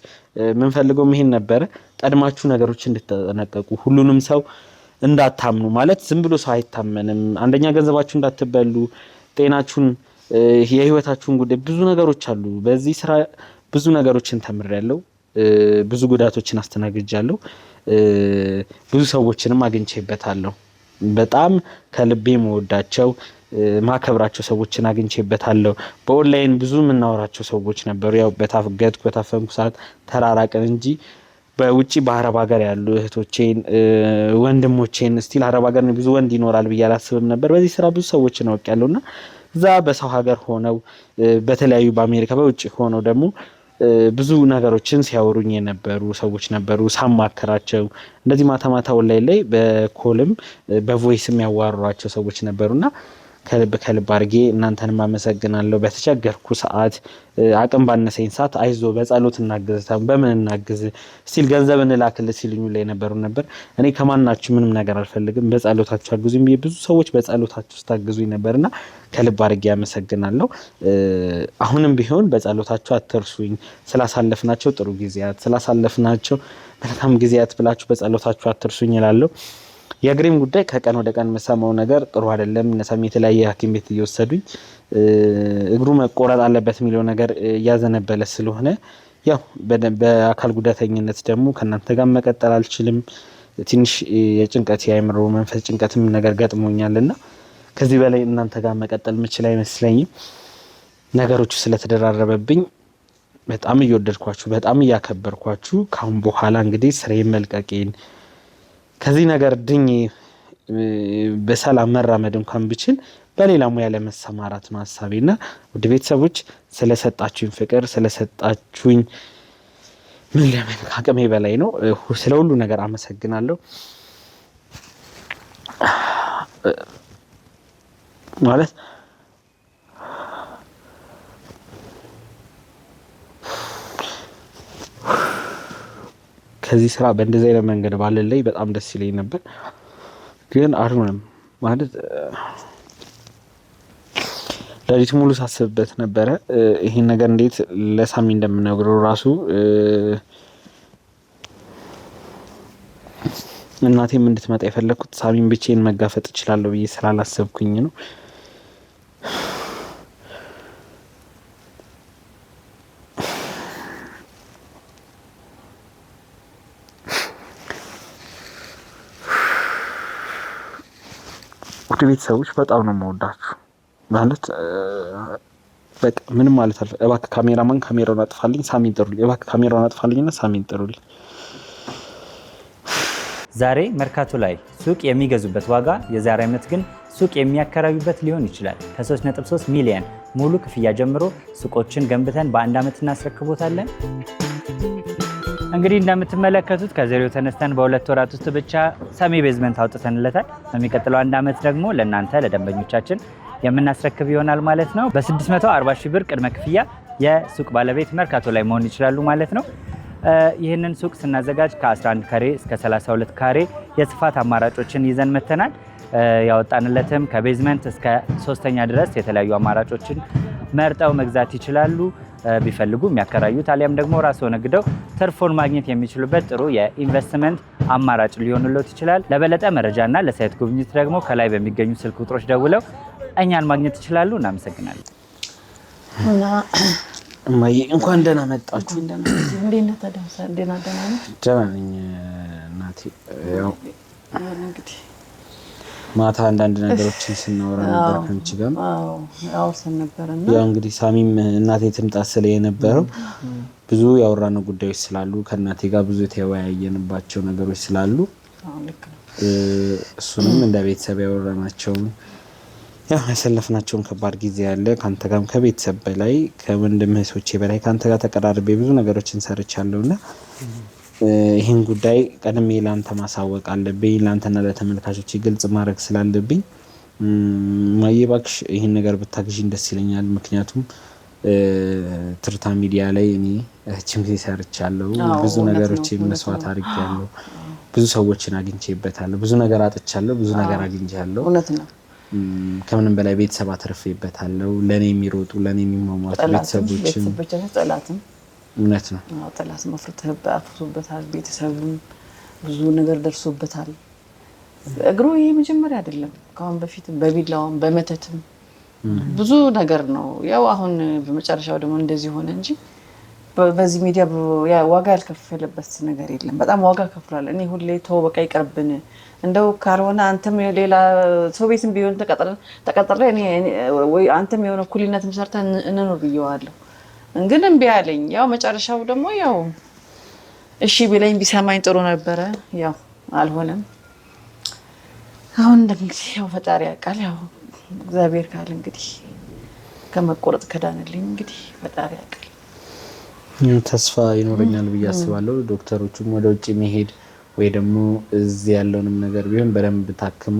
ምንፈልገው ይሄን ነበረ። ቀድማችሁ ነገሮች እንድትጠነቀቁ ሁሉንም ሰው እንዳታምኑ ማለት ዝም ብሎ ሰው አይታመንም። አንደኛ ገንዘባችሁ እንዳትበሉ፣ ጤናችሁን፣ የህይወታችሁን ጉዳይ ብዙ ነገሮች አሉ። በዚህ ስራ ብዙ ነገሮችን ተምሬያለሁ። ብዙ ጉዳቶችን አስተናግጃለሁ። ብዙ ሰዎችንም አግኝቼበታለሁ። በጣም ከልቤ መወዳቸው ማከብራቸው ሰዎችን አግኝቼበታለሁ። በኦንላይን ብዙ የምናወራቸው ሰዎች ነበሩ። ያው በታፈንኩ ሰዓት ተራራቅን እንጂ በውጪ በአረብ ሀገር ያሉ እህቶቼን ወንድሞቼን ስቲል አረብ ሀገር ብዙ ወንድ ይኖራል ብዬ አላስብም ነበር። በዚህ ስራ ብዙ ሰዎችን አውቄያለሁና እዛ በሰው ሀገር ሆነው በተለያዩ በአሜሪካ በውጪ ሆነው ደግሞ ብዙ ነገሮችን ሲያወሩኝ የነበሩ ሰዎች ነበሩ። ሳማከራቸው እንደዚህ ማታ ማታ ኦንላይን ላይ በኮልም በቮይስም ያዋሯቸው ሰዎች ነበሩና ከልብ አድርጌ እናንተንም አመሰግናለሁ። በተቸገርኩ ሰዓት አቅም ባነሰኝ ሰዓት አይዞ በጸሎት እናግዝ በምን እናግዝ ስቲል ገንዘብ እንላክልህ ሲሉኝ ላይ ነበር። እኔ ከማናችሁ ምንም ነገር አልፈልግም፣ በጸሎታችሁ አግዙኝ። ብዙ ሰዎች በጸሎታችሁ ስታግዙኝ ነበርና ከልብ አድርጌ አመሰግናለሁ። አሁንም ቢሆን በጸሎታችሁ አትርሱኝ። ስላሳለፍናቸው ጥሩ ጊዜያት ስላሳለፍናቸው መልካም ጊዜያት ብላችሁ በጸሎታችሁ አትርሱኝ እላለሁ። የእግሬም ጉዳይ ከቀን ወደ ቀን መሰማው ነገር ጥሩ አይደለም። እነሰም የተለያየ ሐኪም ቤት እየወሰዱኝ እግሩ መቆረጥ አለበት የሚለው ነገር እያዘነበለ ስለሆነ ያው በአካል ጉዳተኝነት ደግሞ ከእናንተ ጋር መቀጠል አልችልም። ትንሽ የጭንቀት የአእምሮ መንፈስ ጭንቀትም ነገር ገጥሞኛልና ከዚህ በላይ እናንተ ጋር መቀጠል የምችል አይመስለኝም። ነገሮቹ ስለተደራረበብኝ በጣም እየወደድኳችሁ በጣም እያከበርኳችሁ ካሁን በኋላ እንግዲህ ስራዬን መልቀቄን ከዚህ ነገር ድኝ በሰላም መራመድ እንኳን ብችል በሌላ ሙያ ለመሰማራት ነው ሐሳቤና ውድ ቤተሰቦች ስለሰጣችሁኝ ፍቅር ስለሰጣችሁኝ ምን ለምን አቅሜ በላይ ነው። ስለ ሁሉ ነገር አመሰግናለሁ። ማለት ከዚህ ስራ በእንደዚህ አይነት መንገድ ባለላይ በጣም ደስ ይለኝ ነበር፣ ግን አልሆነም። ማለት ለሊት ሙሉ ሳስብበት ነበረ ይሄን ነገር እንዴት ለሳሚ እንደምነግረው ራሱ እናቴም እንድትመጣ የፈለኩት ሳሚን ብቻዬን መጋፈጥ እችላለሁ ብዬ ስላላሰብኩኝ ነው። ውድ ቤተሰቦች በጣም ነው የምወዳችሁ። ማለት በቃ ምንም ማለት አልፈ እባክህ ካሜራማን ካሜራውን አጥፋልኝ፣ ሳሚን ጥሩልኝ። እባክህ ካሜራውን አጥፋልኝና ሳሚን ጥሩልኝ። ዛሬ መርካቶ ላይ ሱቅ የሚገዙበት ዋጋ የዛሬ ዓመት ግን ሱቅ የሚያከራዩበት ሊሆን ይችላል። ከ3.3 ሚሊዮን ሙሉ ክፍያ ጀምሮ ሱቆችን ገንብተን በ1 ዓመት እናስረክቦታለን። እንግዲህ እንደምትመለከቱት ከዜሮ ተነስተን በ2 ወራት ውስጥ ብቻ ሰሚ ቤዝመንት አውጥተንለታል። በሚቀጥለው 1 ዓመት ደግሞ ለእናንተ ለደንበኞቻችን የምናስረክብ ይሆናል ማለት ነው። በ640 ሺህ ብር ቅድመ ክፍያ የሱቅ ባለቤት መርካቶ ላይ መሆን ይችላሉ ማለት ነው። ይህንን ሱቅ ስናዘጋጅ ከ11 ካሬ እስከ 32 ካሬ የስፋት አማራጮችን ይዘን መተናል። ያወጣንለትም ከቤዝመንት እስከ 3ኛ ድረስ የተለያዩ አማራጮችን መርጠው መግዛት ይችላሉ። ቢፈልጉ የሚያከራዩት አሊያም ደግሞ ራስዎ ነግደው ትርፉን ማግኘት የሚችሉበት ጥሩ የኢንቨስትመንት አማራጭ ሊሆንልዎት ይችላል። ለበለጠ መረጃና ለሳይት ጉብኝት ደግሞ ከላይ በሚገኙ ስልክ ቁጥሮች ደውለው እኛን ማግኘት ይችላሉ። እናመሰግናለን። እማዬ እንኳን ደህና መጣችሁ። እንዴት ነህ ተዳምሳ? ደህና ነህ? ደህና ነኝ እናቴ። ያው ማታ አንዳንድ ነገሮችን ስናወራ ነበር ከአንቺ ጋር። አዎ ሰነበረና ያው እንግዲህ ሳሚም እናቴ ትምጣ ስለ የነበረው ብዙ ያወራነው ጉዳዮች ስላሉ ከእናቴ ጋር ብዙ የተወያየንባቸው ነገሮች ስላሉ እሱንም እንደ ቤተሰብ ያወራናቸው ያው ያሳለፍናቸውን ከባድ ጊዜ ያለ ካንተ ጋርም ከቤተሰብ በላይ ከወንድም እህቶቼ በላይ ካንተ ጋር ተቀራርቤ ብዙ ነገሮችን ሰርቻለሁና ይህን ጉዳይ ቀድሜ ላንተ ማሳወቅ አለብኝ። ላንተና ለተመልካቾች ግልጽ ማድረግ ስላለብኝ እማዬ እባክሽ ይህን ነገር ብታግዢኝ ደስ ይለኛል። ምክንያቱም ትርታ ሚዲያ ላይ እኔ ረጅም ጊዜ ሰርቻለሁ። ብዙ ነገሮችን መስዋዕት አድርጌያለሁ። ብዙ ሰዎችን አግኝቼበታለሁ። ብዙ ነገር አጥቻለሁ። ብዙ ነገር አግኝቻለሁ። እውነት ነው። ከምንም በላይ ቤተሰብ አትርፌበታለሁ። ለኔ የሚሮጡ ለኔ የሚሟሟቱ ቤተሰቦችም ጠላትም እውነት ነው። ጠላት አፍርቶበታል። ቤተሰብም ብዙ ነገር ደርሶበታል። እግሩ ይሄ መጀመሪያ አይደለም። ከአሁን በፊት በቢላዋም በመተትም ብዙ ነገር ነው። ያው አሁን በመጨረሻው ደግሞ እንደዚህ ሆነ እንጂ በዚህ ሚዲያ ዋጋ ያልከፈለበት ነገር የለም። በጣም ዋጋ ከፍሏል። እኔ ሁሌ ተው በቃ ይቀርብን እንደው ካልሆነ አንተም ሌላ ሰው ቤትም ቢሆን ተቀጥሬ ወይ አንተም የሆነ ኩሊነትም ሰርተን እንኖር ብየዋለሁ። ግን እምቢ አለኝ። ያው መጨረሻው ደግሞ ያው እሺ ቢለኝ ቢሰማኝ ጥሩ ነበረ። ያው አልሆነም። አሁን እንግዲህ ያው ፈጣሪ ያውቃል። ያው እግዚአብሔር ካለ እንግዲህ ከመቆረጥ ከዳንልኝ እንግዲህ ፈጣሪ ያውቃል። ተስፋ ይኖረኛል ብዬ አስባለሁ። ዶክተሮቹም ወደ ውጭ መሄድ ወይ ደግሞ እዚህ ያለውንም ነገር ቢሆን በደንብ ታክሙ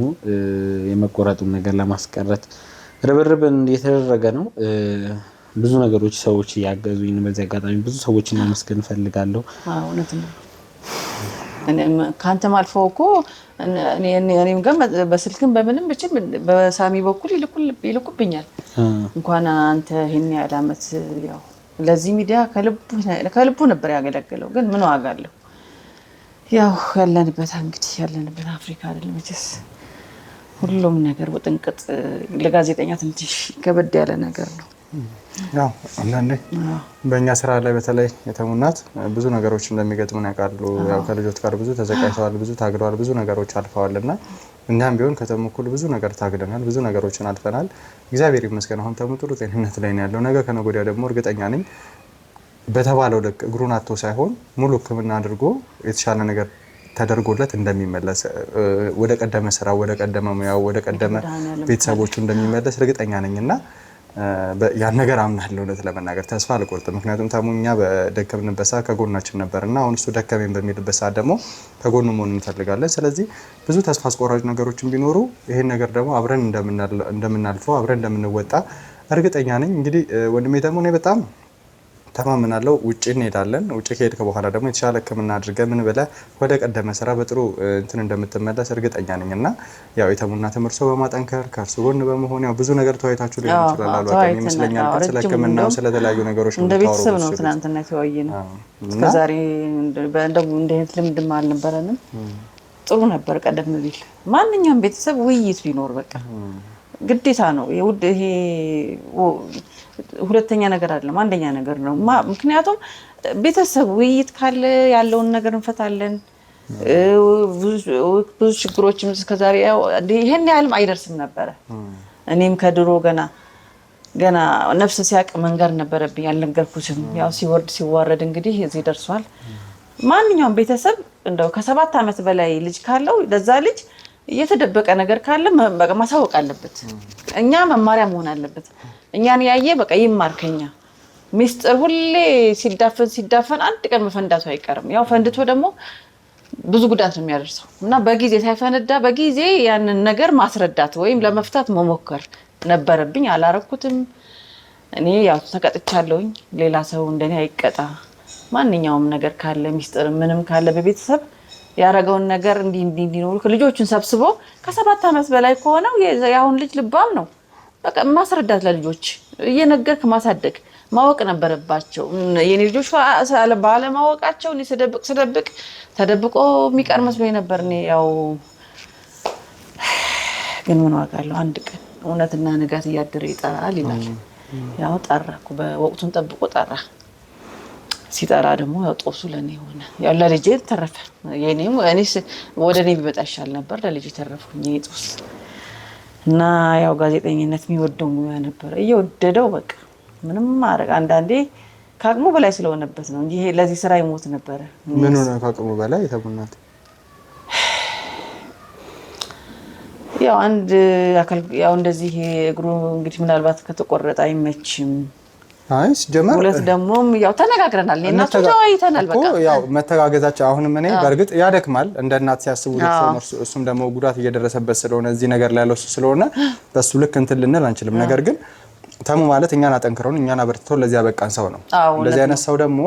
የመቆረጡን ነገር ለማስቀረት ርብርብ እየተደረገ ነው። ብዙ ነገሮች ሰዎች እያገዙኝ ነው። በዚህ አጋጣሚ ብዙ ሰዎችን ማመስገን እፈልጋለሁ። እውነት ነው። እኔም ካንተም አልፎ እኮ እኔም ጋር በስልክም በምንም ብቻ በሳሚ በኩል ይልኩብኛል። እንኳን አንተ ይሄን ያህል ዓመት ያው ለዚህ ሚዲያ ከልቡ ነበር ያገለገለው። ግን ምን ዋጋ አለው? ያው ያለንበት አፍሪካ አይደለም መቼስ ሁሉም ነገር ውጥንቅጥ ለጋዜጠኛ ትንሽ ከበድ ያለ ነገር ነው። ያው አንዳንዴ በእኛ ስራ ላይ በተለይ የተሙናት ብዙ ነገሮች እንደሚገጥሙን ያውቃሉ። ያው ከልጆች ጋር ብዙ ተዘጋጅተዋል፣ ብዙ ታግለዋል፣ ብዙ ነገሮች አልፈዋልና እኛም ቢሆን ከተሙ እኩል ብዙ ነገር ታግለናል፣ ብዙ ነገሮችን አልፈናል። እግዚአብሔር ይመስገን አሁን ተሙ ጥሩ ጤንነት ላይ ነው ያለው። ነገ ከነገ ወዲያ ደግሞ እርግጠኛ ነኝ በተባለው ልክ እግሩን አጥቶ ሳይሆን ሙሉ ሕክምና አድርጎ የተሻለ ነገር ተደርጎለት እንደሚመለስ ወደ ቀደመ ስራ፣ ወደ ቀደመ ሙያው፣ ወደ ቀደመ ቤተሰቦቹ እንደሚመለስ እርግጠኛ ነኝና ያን ነገር አምናለሁ። እውነት ለመናገር ተስፋ አልቆርጥም። ምክንያቱም ታሙ እኛ በደከምንበት ሰዓት ከጎናችን ነበርና አሁን እሱ ደከመኝ በሚልበት ሰዓት ደግሞ ከጎኑ መሆን እንፈልጋለን። ስለዚህ ብዙ ተስፋ አስቆራጭ ነገሮችን ቢኖሩ ይሄን ነገር ደግሞ አብረን እንደምናልፈው አብረን እንደምንወጣ እርግጠኛ ነኝ። እንግዲህ ወንድሜ ደግሞ እኔ በጣም ተማምናለሁ። ውጪ እንሄዳለን። ውጪ ከሄድክ በኋላ ደግሞ የተሻለ ሕክምና አድርገህ ምን ብለህ ወደ ቀደመ ስራ በጥሩ እንትን እንደምትመለስ እርግጠኛ ነኝና ያው የተሙና ትምህርት ሰው በማጠንከር ከእርሱ ጎን በመሆን ያው ብዙ ነገር ተወያይታችሁ ሊሆን ይችላል አሏቀኝ ይመስለኛል። ስለ ሕክምናው ስለተለያዩ ነገሮች እንደ ቤተሰብ ነው ትናንትና የተወያየነው። እስከዛሬ እንደ አይነት ልምድም አልነበረንም። ጥሩ ነበር። ቀደም ቢል ማንኛውም ቤተሰብ ውይይት ቢኖር በቃ ግዴታ ነው። ይሄ ሁለተኛ ነገር አይደለም፣ አንደኛ ነገር ነው። ምክንያቱም ቤተሰብ ውይይት ካለ ያለውን ነገር እንፈታለን። ብዙ ችግሮችም እስከዛሬ ይሄን ያህልም አይደርስም ነበረ። እኔም ከድሮ ገና ነፍስ ሲያቅ መንገር ነበረብኝ፣ አልነገርኩትም። ያው ሲወርድ ሲዋረድ እንግዲህ እዚህ ደርሷል። ማንኛውም ቤተሰብ እንደው ከ7 ዓመት በላይ ልጅ ካለው ለዛ ልጅ እየተደበቀ ነገር ካለ ማሳወቅ አለበት። እኛ መማሪያ መሆን አለበት። እኛን ያየ በቃ ይማር ከኛ። ሚስጥር ሁሌ ሲዳፈን አንድ ቀን መፈንዳቱ አይቀርም። ያው ፈንድቶ ደግሞ ብዙ ጉዳት ነው የሚያደርሰው እና በጊዜ ሳይፈነዳ በጊዜ ያንን ነገር ማስረዳት ወይም ለመፍታት መሞከር ነበረብኝ። አላረኩትም። እኔ ያው ተቀጥቻለሁኝ። ሌላ ሰው እንደኔ አይቀጣ። ማንኛውም ነገር ካለ ሚስጥር ምንም ካለ በቤተሰብ ያረጋውን ነገር እንዲኖሩ ልጆቹን ሰብስቦ ከ7 ዓመት በላይ ከሆነው ያሁን ልጅ ልባም ነው። በቃ ማስረዳት ለልጆች እየነገርክ ማሳደግ ማወቅ ነበረባቸው። የኔ ልጆች ባለማወቃቸው እኔ ስደብቅ ተደብቆ የሚቀር መስሎኝ ነበር። እኔ ያው ግን ምን ዋጋ አለው? አንድ ቀን እውነትና ንጋት እያደረ ይጠራል ይላል። ያው ጠራኩ፣ በወቅቱን ጠብቆ ጠራ። ሲጠራ ደግሞ ያው ጦሱ ለኔ ሆነ። ያው ለልጄ ተረፈ። የኔም እኔስ ወደ እኔ ቢመጣ ይሻል ነበር፣ ለልጄ ተረፍኩኝ የኔ ጦስ። እና ያው ጋዜጠኝነት የሚወደው ሙያ ነበር፣ እየወደደው በቃ ምንም ማድረግ አንዳንዴ ከአቅሙ በላይ ስለሆነበት ነው እንጂ ለዚህ ስራ ይሞት ነበረ። ምን ሆነ ከአቅሙ በላይ ተቡናት? ያው አንድ አካል ያው እንደዚህ እግሩ እንግዲህ ምናልባት ከተቆረጠ አይመችም። አይ ሲጀመር ሁለት ደግሞ ያው ተነጋግረናል እና ተወያይተናል። በቃ ያው መተጋገዛቸው አሁንም እኔ በእርግጥ ያደክማል እንደ እናት ሲያስቡ እሱም ደግሞ ጉዳት እየደረሰበት ስለሆነ እዚህ ነገር ላይ ያለው ስለሆነ በሱ ልክ እንትን ልንል አንችልም። ነገር ግን ተሙ ማለት እኛን አጠንክረውን እኛን አበርትተው ለዚህ ያበቃን ሰው ነው። እንደዚህ አይነት ሰው ደግሞ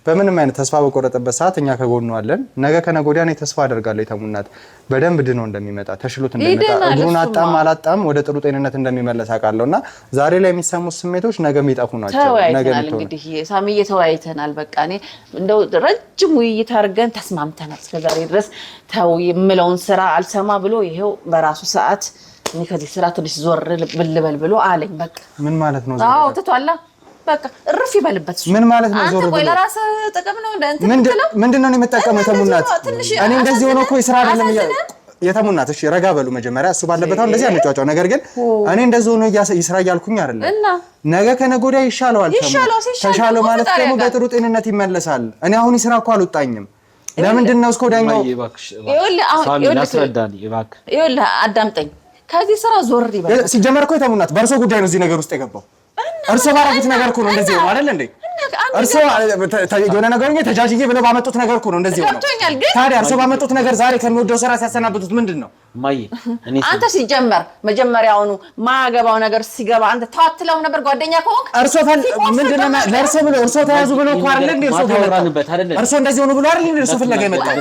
በምንም አይነት ተስፋ በቆረጠበት ሰዓት እኛ ከጎኑ አለን። ነገ ከነገ ወዲያ እኔ ተስፋ አደርጋለሁ የተሙ እናት በደንብ ድኖ እንደሚመጣ ተሽሎት እንደሚመጣ እግሩን አጣም አላጣም ወደ ጥሩ ጤንነት እንደሚመለስ አውቃለሁና ዛሬ ላይ የሚሰሙት ስሜቶች ነገ የሚጠፉ ናቸው። ነገ እንግዲህ ሳሚዬ ተወያይተናል። በቃ እኔ እንደው ረጅም ውይይት አድርገን ተስማምተናል። እስከዛሬ ድረስ ተው የምለውን ስራ አልሰማ ብሎ ይሄው በራሱ ሰዓት እኔ ከዚህ ስራ ትንሽ ዞር ልበል ብሎ አለኝ። በቃ ምን ማለት ነው? አዎ ትቷላ። በቃ እርፍ ይበልበት። ምን ማለት ነው? ዞር ብሎ ቆይ ለራስህ ጥቅም ነው እንደ ምንድነው የምጠቀመው? የተሙ እናት እኔ እንደዚህ ሆኖ እኮ ስራ አይደለም የተሙ እናት። እሺ ረጋ በሉ መጀመሪያ። እሱ ባለበት አሁን እንደዚህ አንጫጫው። ነገር ግን እኔ እንደዚህ ሆኖ ይስራ እያልኩኝ አይደለም። ነገ ከነገ ወዲያ ይሻለዋል። ተሻለው ማለት ደግሞ በጥሩ ጤንነት ይመለሳል። እኔ አሁን ይስራ እኮ አልወጣኝም። ለምንድን ነው እስከ ወዲያኛው? ይኸውልህ አዳምጠኝ። ከዚህ ስራ ዞር ይበል። ሲጀመር እኮ የተሙ እናት በእርሶ ጉዳይ ነው እዚህ ነገር ውስጥ የገባው። እርሶ ባረጉት ነገር እኮ ነው እንደዚህ ነው አይደል እንዴ? እርሶ የሆነ ነገር ነው ተጃጅዬ ብለው ባመጡት ነገር እኮ ነው እንደዚህ ነው። ታዲያ እርሶ ባመጡት ነገር ዛሬ ከሚወደው ስራ ሲያሰናብቱት ምንድን ነው? ማይ አንተ ሲጀመር መጀመሪያውኑ ማገባው ነገር ሲገባ አንተ ታትለው ነበር ጓደኛ ከሆንክ እርሶ ምንድነው ለእርሶ ብሎ እርሶ ተያዙ ብሎ እኮ አይደል እንዴ? እርሶ እንደዚህ ሆኖ ብሎ አይደል እንዴ? እርሶ ፍለጋ የመጣው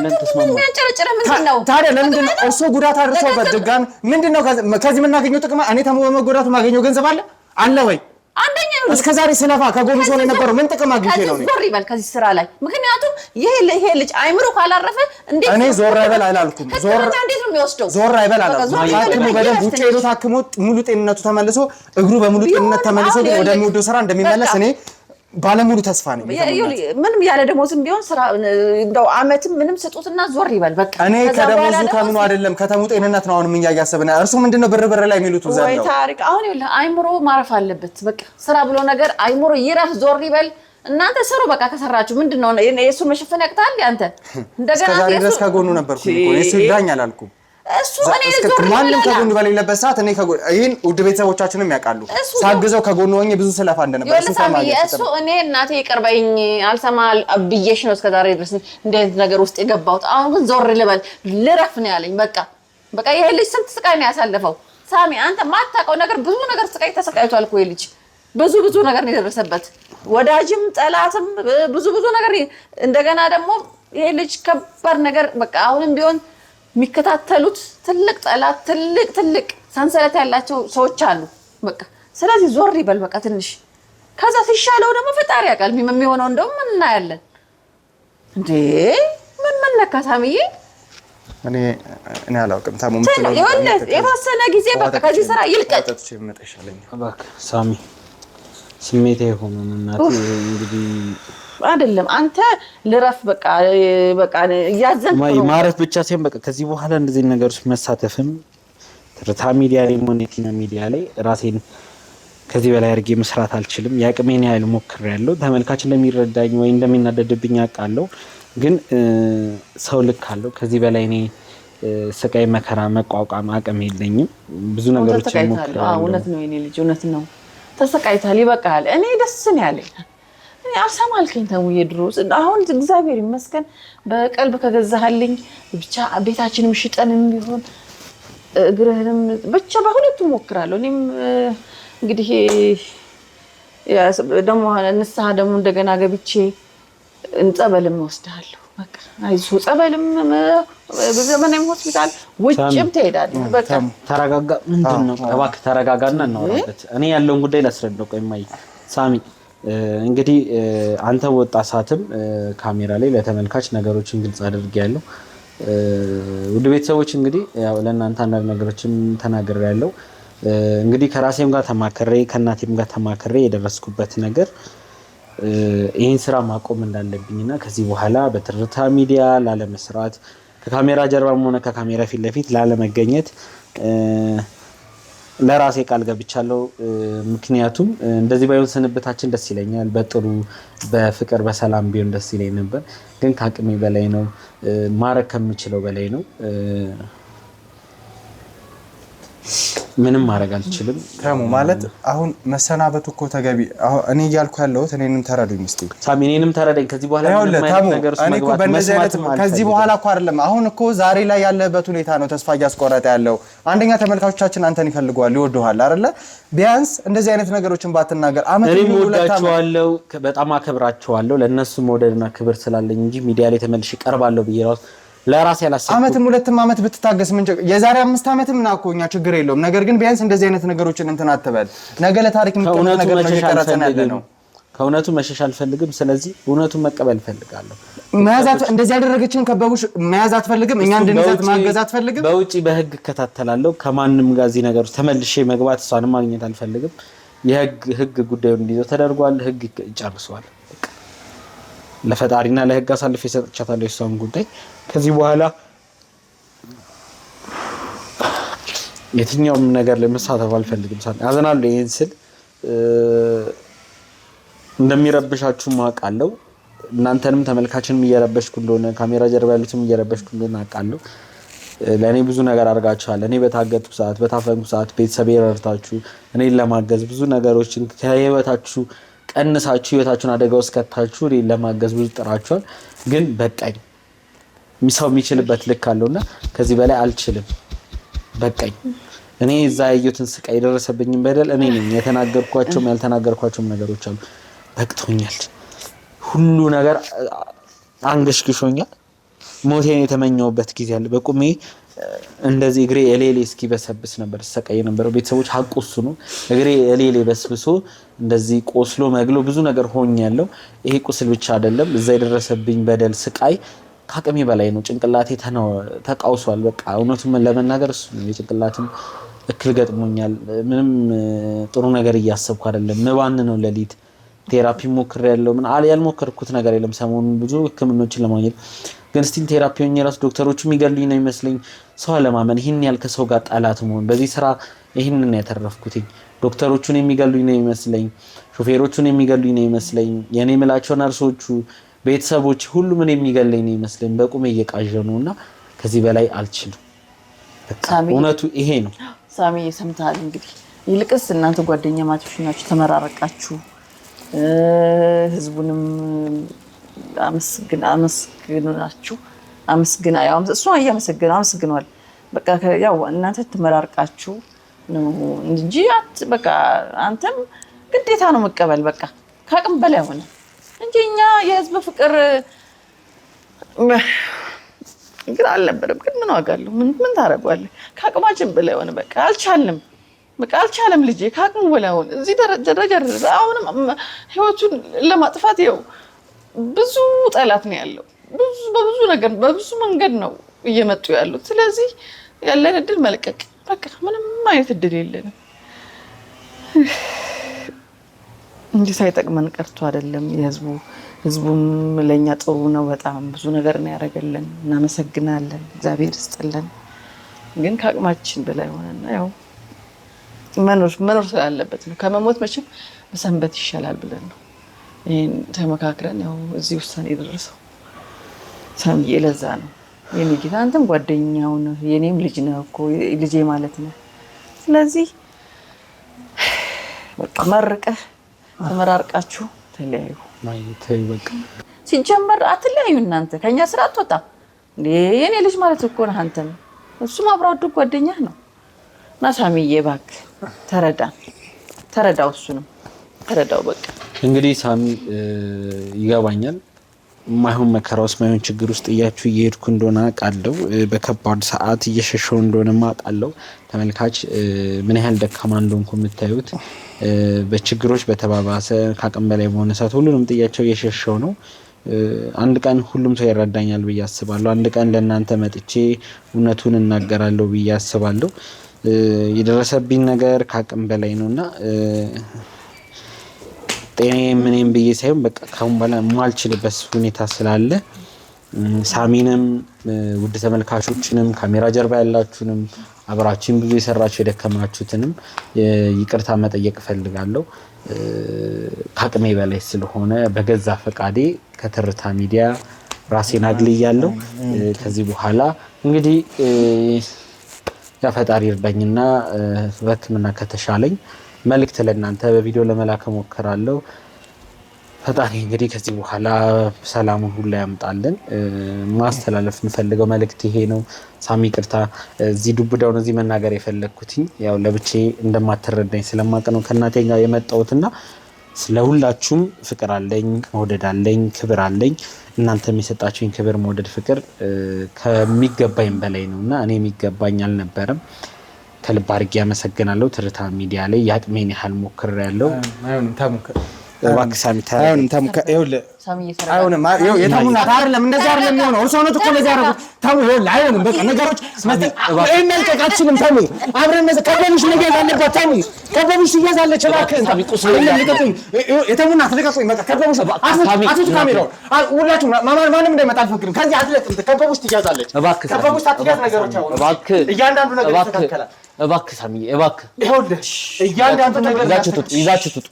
የሚያጨረጭረ ምንድነው? ታዲያ ለምንድን ነው እርሶ ጉዳት አድርሶበት ድጋሚ ምንድነው ከዚህ የምናገኘው ጥቅም? እኔ ተሙ በመጎዳቱ ማገኘው ገንዘብ አለ ወይ? አንደኛ እስከ ዛሬ ስለፋ ከጎኑ ሰው የነበረው ምን ጥቅም አግኝቼ ነው? ዞር ይበል ከዚህ ስራ ላይ። ምክንያቱም ይሄ ልጅ አይምሮ ካላረፈ እንዴት እኔ ዞር አይበል አላልኩም። እንዴት ነው የሚወስደው? ዞር አይበል አላልኩም። ታክሞ በደንብ ውጪ ሄዶ ታክሞ ሙሉ ጤንነቱ ተመልሶ እግሩ በሙሉ ጤንነት ተመልሶ ግን ወደሚወደው ስራ እንደሚመለስ እኔ ባለሙሉ ተስፋ ነኝ። ምንም ያለ ደሞዝም ቢሆን ስራ እንደው አመትም ምንም ስጡትና ዞር ይበል በቃ። እኔ ከደሞዙ ከምኑ አይደለም ከተሙ ጤንነት ነው አሁን ምን ያያሰብና እርሱ ምንድነው ብር ላይ የሚሉት ዘለው ወይ ታሪክ። አሁን ይኸውልህ አይምሮ ማረፍ አለበት በቃ። ስራ ብሎ ነገር አይምሮ ይረፍ፣ ዞር ይበል። እናንተ ስሩ በቃ። ከሰራችሁ ምንድነው የሱ መሸፈን ያቅታል? አንተ እንደገና ድረስ ከጎኑ ነበርኩኝ እኮ እሱ ይዳኝ አላልኩም። እሱ እኔ ዞር ማንም ከጎኑ በሌለበት ሰዓት እኔ ይሄን ውድ ቤተሰቦቻችንም ያውቃሉ። ሳግዘው ከጎኑ ሆኜ ብዙ ስለፋ እንደነበር እሱ እኔ እናቴ ይቅርበኝ አልሰማ ብዬሽ ነው እስከዛሬ ድረስ እንደዚህ ነገር ውስጥ የገባሁት። አሁን ግን ዞር ልበል ልረፍ ነው ያለኝ። በቃ ይሄ ልጅ ስንት ስቃይ ነው ያሳለፈው። ሳሚ አንተ ማታውቀው ነገር ብዙ ነገር ስቃይ ተሰቃይቷል እኮ ይሄ ልጅ። ብዙ ነገር ነው የደረሰበት፣ ወዳጅም ጠላትም ብዙ ነገር። እንደገና ደግሞ ይሄ ልጅ ከባድ ነገር በቃ አሁንም ቢሆን የሚከታተሉት ትልቅ ጠላት ትልቅ ሰንሰለት ያላቸው ሰዎች አሉ። በቃ ስለዚህ ዞር ይበል በቃ ትንሽ። ከዛ ሲሻለው ደግሞ ፈጣሪ ያውቃል የሚሆነው። እንደውም ምን እናያለን እንዴ? ምን ነካ ሳሚዬ? እኔ አላውቅም። ታሙ የተወሰነ ጊዜ በቃ ከዚህ ስራ ይልቀቅ። ሳሚ ስሜት አይሆንም እናቴ እንግዲህ አይደለም አንተ ልረፍ በቃ እያዘንክ ነው። ማረፍ ብቻ ሳይሆን በቃ ከዚህ በኋላ እንደዚህ ነገሮች መሳተፍም ትርታ ሚዲያ ላይ ሞኔቲና ሚዲያ ላይ ራሴን ከዚህ በላይ አድርጌ መስራት አልችልም። ያቅሜን ያህል ሞክሬያለሁ። ተመልካች እንደሚረዳኝ ወይ እንደሚናደድብኝ አውቃለሁ። ግን ሰው ልክ አለው። ከዚህ በላይ እኔ ስቃይ መከራ መቋቋም አቅም የለኝም። ብዙ ነገሮች ሞክሬያለሁ። እውነት ነው የኔ ልጅ እውነት ነው። ተሰቃይታል። ይበቃል። እኔ ደስ ነው ያለኝ። አልሰማልከኝ ተሙዬ ድሮ። አሁን እግዚአብሔር ይመስገን በቀልብ ከገዛህልኝ ብቻ ቤታችንም ሽጠንም ቢሆን እግርህንም ብቻ በሁለቱም ሞክራለሁ። እኔም እንግዲህ ደግሞ ንስሐ ደግሞ እንደገና ገብቼ ጸበልም ወስዳለሁ። በቃ አይዞህ ጸበልም በዘመናዊ ሆስፒታል ውጭም ትሄዳለህ። በቃ ተረጋጋ። ምንድነው እባክህ ተረጋጋና እናወራበት። እኔ ያለውን ጉዳይ ላስረዳው። ቆይ ማይ ሳሚ እንግዲህ አንተ ወጣ ሰዓትም ካሜራ ላይ ለተመልካች ነገሮችን ግልጽ አድርጌያለሁ። ውድ ቤተሰቦች እንግዲህ ያው ለእናንተ አንዳንድ ነገሮችን ተናግሬያለሁ። እንግዲህ ከራሴም ጋር ተማክሬ ከእናቴም ጋር ተማክሬ የደረስኩበት ነገር ይህን ስራ ማቆም እንዳለብኝና ከዚህ በኋላ በትርታ ሚዲያ ላለመስራት ከካሜራ ጀርባም ሆነ ከካሜራ ፊት ለፊት ላለመገኘት ለራሴ ቃል ገብቻለሁ። ምክንያቱም እንደዚህ ባይሆን ስንብታችን ደስ ይለኛል። በጥሩ በፍቅር በሰላም ቢሆን ደስ ይለኝ ነበር። ግን ከአቅሜ በላይ ነው፣ ማረግ ከምችለው በላይ ነው። ምንም ማድረግ አልችልም። ተሙ ማለት አሁን መሰናበቱ እኮ ተገቢ። አሁን እኔ እያልኩ ያለሁት እኔንም ተረዱኝ እስቲ ሳሚ፣ እኔንም ተረዳኝ። ከዚህ በኋላ ከዚህ በኋላ እኮ አይደለም አሁን እኮ ዛሬ ላይ ያለበት ሁኔታ ነው ተስፋ እያስቆረጠ ያለው። አንደኛ ተመልካቾቻችን አንተን ይፈልጓል፣ ይወዱሃል አይደለ? ቢያንስ እንደዚህ አይነት ነገሮችን ባትናገር። እኔም ወዳቸዋለሁ፣ በጣም አከብራቸዋለሁ። ለነሱ መውደድና ክብር ስላለኝ እንጂ ሚዲያ ላይ ተመልሼ ቀርባለሁ ብዬ ራሱ ለራሴ ያላሰብኩት አመትም 2 አመት ብትታገስ ምን የዛሬ 5 አመትም ናኮኛ ችግር የለውም። ነገር ግን ቢያንስ እንደዚህ አይነት ነገሮችን እንትን አትበል። ነገ ለታሪክ የሚቀር ነገር ነው እየቀረጸን ያለ ነው። ከእውነቱ መሸሽ አልፈልግም። ስለዚህ እውነቱን መቀበል ፈልጋለሁ። መያዛት እንደዚህ ያደረገችን ከበቡሽ መያዝ አትፈልግም። እኛ እንድንይዛት ማገዝ አትፈልግም። በውጪ በህግ እከታተላለሁ። ከማንም ጋር እዚህ ነገር ተመልሼ መግባት እሷንም ማግኘት አልፈልግም። የህግ ጉዳዩን እንዲይዘው ተደርጓል። ህግ ይጨርሰዋል። ለፈጣሪና ለህግ አሳልፌ ሰጥቻታለሁ የሷን ጉዳይ። ከዚህ በኋላ የትኛውም ነገር ላይ መሳተፍ አልፈልግም። አዘናለሁ። ይሄን ስል እንደሚረብሻችሁ ማውቃለሁ። እናንተንም ተመልካችንም እየረበሽኩ እንደሆነ ካሜራ ጀርባ ያሉትም እየረበሽኩ እንደሆነ አውቃለሁ። ለእኔ ብዙ ነገር አድርጋችኋል። እኔ በታገጥኩ ሰዓት በታፈንኩ ሰዓት ቤተሰቤ ረድታችሁ እኔን ለማገዝ ብዙ ነገሮችን ከህይወታችሁ ቀንሳችሁ ህይወታችሁን አደጋ ውስጥ ከታችሁ እኔን ለማገዝ ብዙ ጥራችኋል። ግን በቃኝ። ሰው የሚችልበት ልክ አለውና ከዚህ በላይ አልችልም። በቃኝ። እኔ እዛ ያየሁትን ስቃይ የደረሰብኝን በደል እኔ ነኝ የተናገርኳቸውም ያልተናገርኳቸውም ነገሮች አሉ። በቅቶኛል። ሁሉ ነገር አንገሽግሾኛል። ሞቴን የተመኘውበት ጊዜ አለ። በቁሜ እንደዚህ እግሬ እሌሌ እስኪበሰብስ ነበር ሰቃይ ነበር። ቤተሰቦች ሀቁ እሱ ነው። እግሬ እሌሌ በስብሶ እንደዚህ ቆስሎ መግሎ ብዙ ነገር ሆኛለሁ። ይሄ ቁስል ብቻ አይደለም፣ እዛ የደረሰብኝ በደል ስቃይ ከአቅሜ በላይ ነው። ጭንቅላቴ ተቃውሷል። በቃ እውነቱን ለመናገር እሱ ነው። የጭንቅላትም እክል ገጥሞኛል። ምንም ጥሩ ነገር እያሰብኩ አይደለም። ምባን ነው ሌሊት ቴራፒ ሞክሬያለሁ። ምን ያልሞከርኩት ነገር የለም። ሰሞኑን ብዙ ህክምናዎችን ለማግኘት ግን ስቲል ቴራፒ ሆኜ ራሱ ዶክተሮቹ የሚገሉኝ ነው ይመስለኝ። ሰው አለማመን፣ ይህን ያህል ከሰው ጋር ጠላት መሆን። በዚህ ስራ ይህንን ያተረፍኩት ዶክተሮቹን የሚገሉኝ ነው ይመስለኝ፣ ሾፌሮቹን የሚገሉኝ ነው ይመስለኝ፣ የኔ ምላቸው ነርሶቹ፣ ቤተሰቦች ሁሉ ምን የሚገለኝ ነው ይመስለኝ። በቁሜ እየቃዠ ነውና ከዚህ በላይ አልችልም። እውነቱ ይሄ ነው። ሳሚ ሰምተሃል እንግዲህ። ይልቅስ እናንተ ጓደኛ ማቾች ናችሁ፣ ተመራረቃችሁ ህዝቡንም አመስግናችሁ እሱ አመስግኗል። በቃ ያው እናንተ ተመራርቃችሁ ነው እንጂ በቃ አንተም ግዴታ ነው መቀበል። በቃ ከአቅም በላይ ሆነ እንጂ እኛ የህዝብ ፍቅር ግን አልነበረም። ግን ምን ዋጋ አለው? ምን ታደርገዋለህ? ከአቅማችን በላይ ሆነ። በቃ አልቻለም ልጄ፣ ከአቅሙ በላይ ሆነ። እዚህ ደረጃ አሁንም ህይወቱን ለማጥፋት ይኸው ብዙ ጠላት ነው ያለው። በብዙ ነገር በብዙ መንገድ ነው እየመጡ ያሉት። ስለዚህ ያለን እድል መልቀቅ፣ በቃ ምንም አይነት እድል የለንም። እንጂ ሳይጠቅመን ቀርቶ አይደለም። ህዝቡም ለኛ ጥሩ ነው። በጣም ብዙ ነገር ነው ያደረገልን። እናመሰግናለን። እግዚአብሔር ይስጥልን። ግን ከአቅማችን በላይ ሆነና ያው መኖር ስላለበት ነው። ከመሞት መቼም መሰንበት ይሻላል ብለን ነው ይሄን ተመካክረን ያው እዚህ ውሳኔ የደረሰው። ሳምዬ ለዛ ነው የኔ ጌታ፣ አንተም ጓደኛው ነህ፣ የኔም ልጅ ነህ እኮ ልጄ ማለት ነው። ስለዚህ በቃ መርቀህ ተመራርቃችሁ ተለያዩ። በቃ ሲጀመር አትለያዩ። እናንተ ከኛ ስራ አትወጣ እንዴ? የኔ ልጅ ማለት እኮ ነህ አንተም፣ እሱም አብረው አደግ ጓደኛህ ነው። እና ሳሚዬ እባክህ ተረዳው፣ እሱንም ተረዳው። በቃ እንግዲህ ሳሚ ይገባኛል። ማይሆን መከራ ውስጥ ማይሆን ችግር ውስጥ እየሄድኩ እንደሆነ አውቃለሁ። በከባድ ሰዓት እየሸሸው እንደሆነማ አውቃለሁ። ተመልካች ምን ያህል ደካማ እንደሆንኩ የምታዩት በችግሮች በተባባሰ ከአቅም በላይ በሆነ ሰዓት ሁሉንም ጥያቸው እየሸሸው ነው። አንድ ቀን ሁሉም ሰው ይረዳኛል ብዬ አስባለሁ። አንድ ቀን ለእናንተ መጥቼ እውነቱን እናገራለሁ ብዬ አስባለሁ። የደረሰብኝ ነገር ከአቅም በላይ ነውና ጤኔ ምንም ብዬ ሳይሆን በቃ ካሁን በኋላ ማልችልበት ሁኔታ ስላለ ሳሚንም ውድ ተመልካቾችንም ካሜራ ጀርባ ያላችሁንም አብራችን ብዙ የሰራችሁ የደከማችሁትንም ይቅርታ መጠየቅ እፈልጋለሁ። ከአቅሜ በላይ ስለሆነ በገዛ ፈቃዴ ከትርታ ሚዲያ ራሴን አግልያለሁ። ከዚህ በኋላ እንግዲህ ፈጣሪ ይርዳኝና በሕክምና ከተሻለኝ መልእክት ለእናንተ በቪዲዮ ለመላክ ሞክራለሁ። ፈጣሪ እንግዲህ ከዚህ በኋላ ሰላሙን ሁሉ ያምጣልን። ማስተላለፍ የምፈልገው መልእክት ይሄ ነው። ሳሚ ይቅርታ እዚህ ዱብዳውን እዚህ መናገር የፈለግኩትኝ ያው ለብቻዬ እንደማትረዳኝ ስለማውቅ ነው ከእናቴ ጋር የመጣሁትና ስለሁላችሁም ፍቅር አለኝ፣ መውደድ አለኝ፣ ክብር አለኝ። እናንተም የሰጣችሁኝ ክብር፣ መውደድ፣ ፍቅር ከሚገባኝ በላይ ነውና እኔ የሚገባኝ አልነበረም። ከልብ አድርጌ አመሰግናለሁ። ትርታ ሚዲያ ላይ ያቅሜን ያህል ሞክሬያለሁ። እባክህ ሳሚ አይሆንም ተሙከ ይኸውልህ አይሆንም የተሙና አይደለም እንደዛ አይደለም የሚሆነው እርሶ ነው እኮ እንደዛ ያደረጉት ተሙ ይኸውልህ አይሆንም በቃ ነገሮች ይሄን መልቀቅ አትችልም ተሙ አብረን መዘ ከበብሽ ነገር ያለበት ተሙ ከበብሽ ይያዛለች እባክህ ሳሚ ቁስል ልቀቁኝ የተሙና ልቀቁኝ በቃ ከበብሽ አትውጡ ካሜራው ሁላችሁም ማንም እንዳይመጣ አልፈቅድም ከዚህ አትለቅም ከበብሽ ትያዛለች እባክህ ከበብሽ አትያዝ ነገሮች አሁን እባክህ እያንዳንዱ ነገር ይስተካከላል እባክህ ሳሚ እባክህ ይኸውልህ እያንዳንዱ ነገር ይዛችሁ ትጡ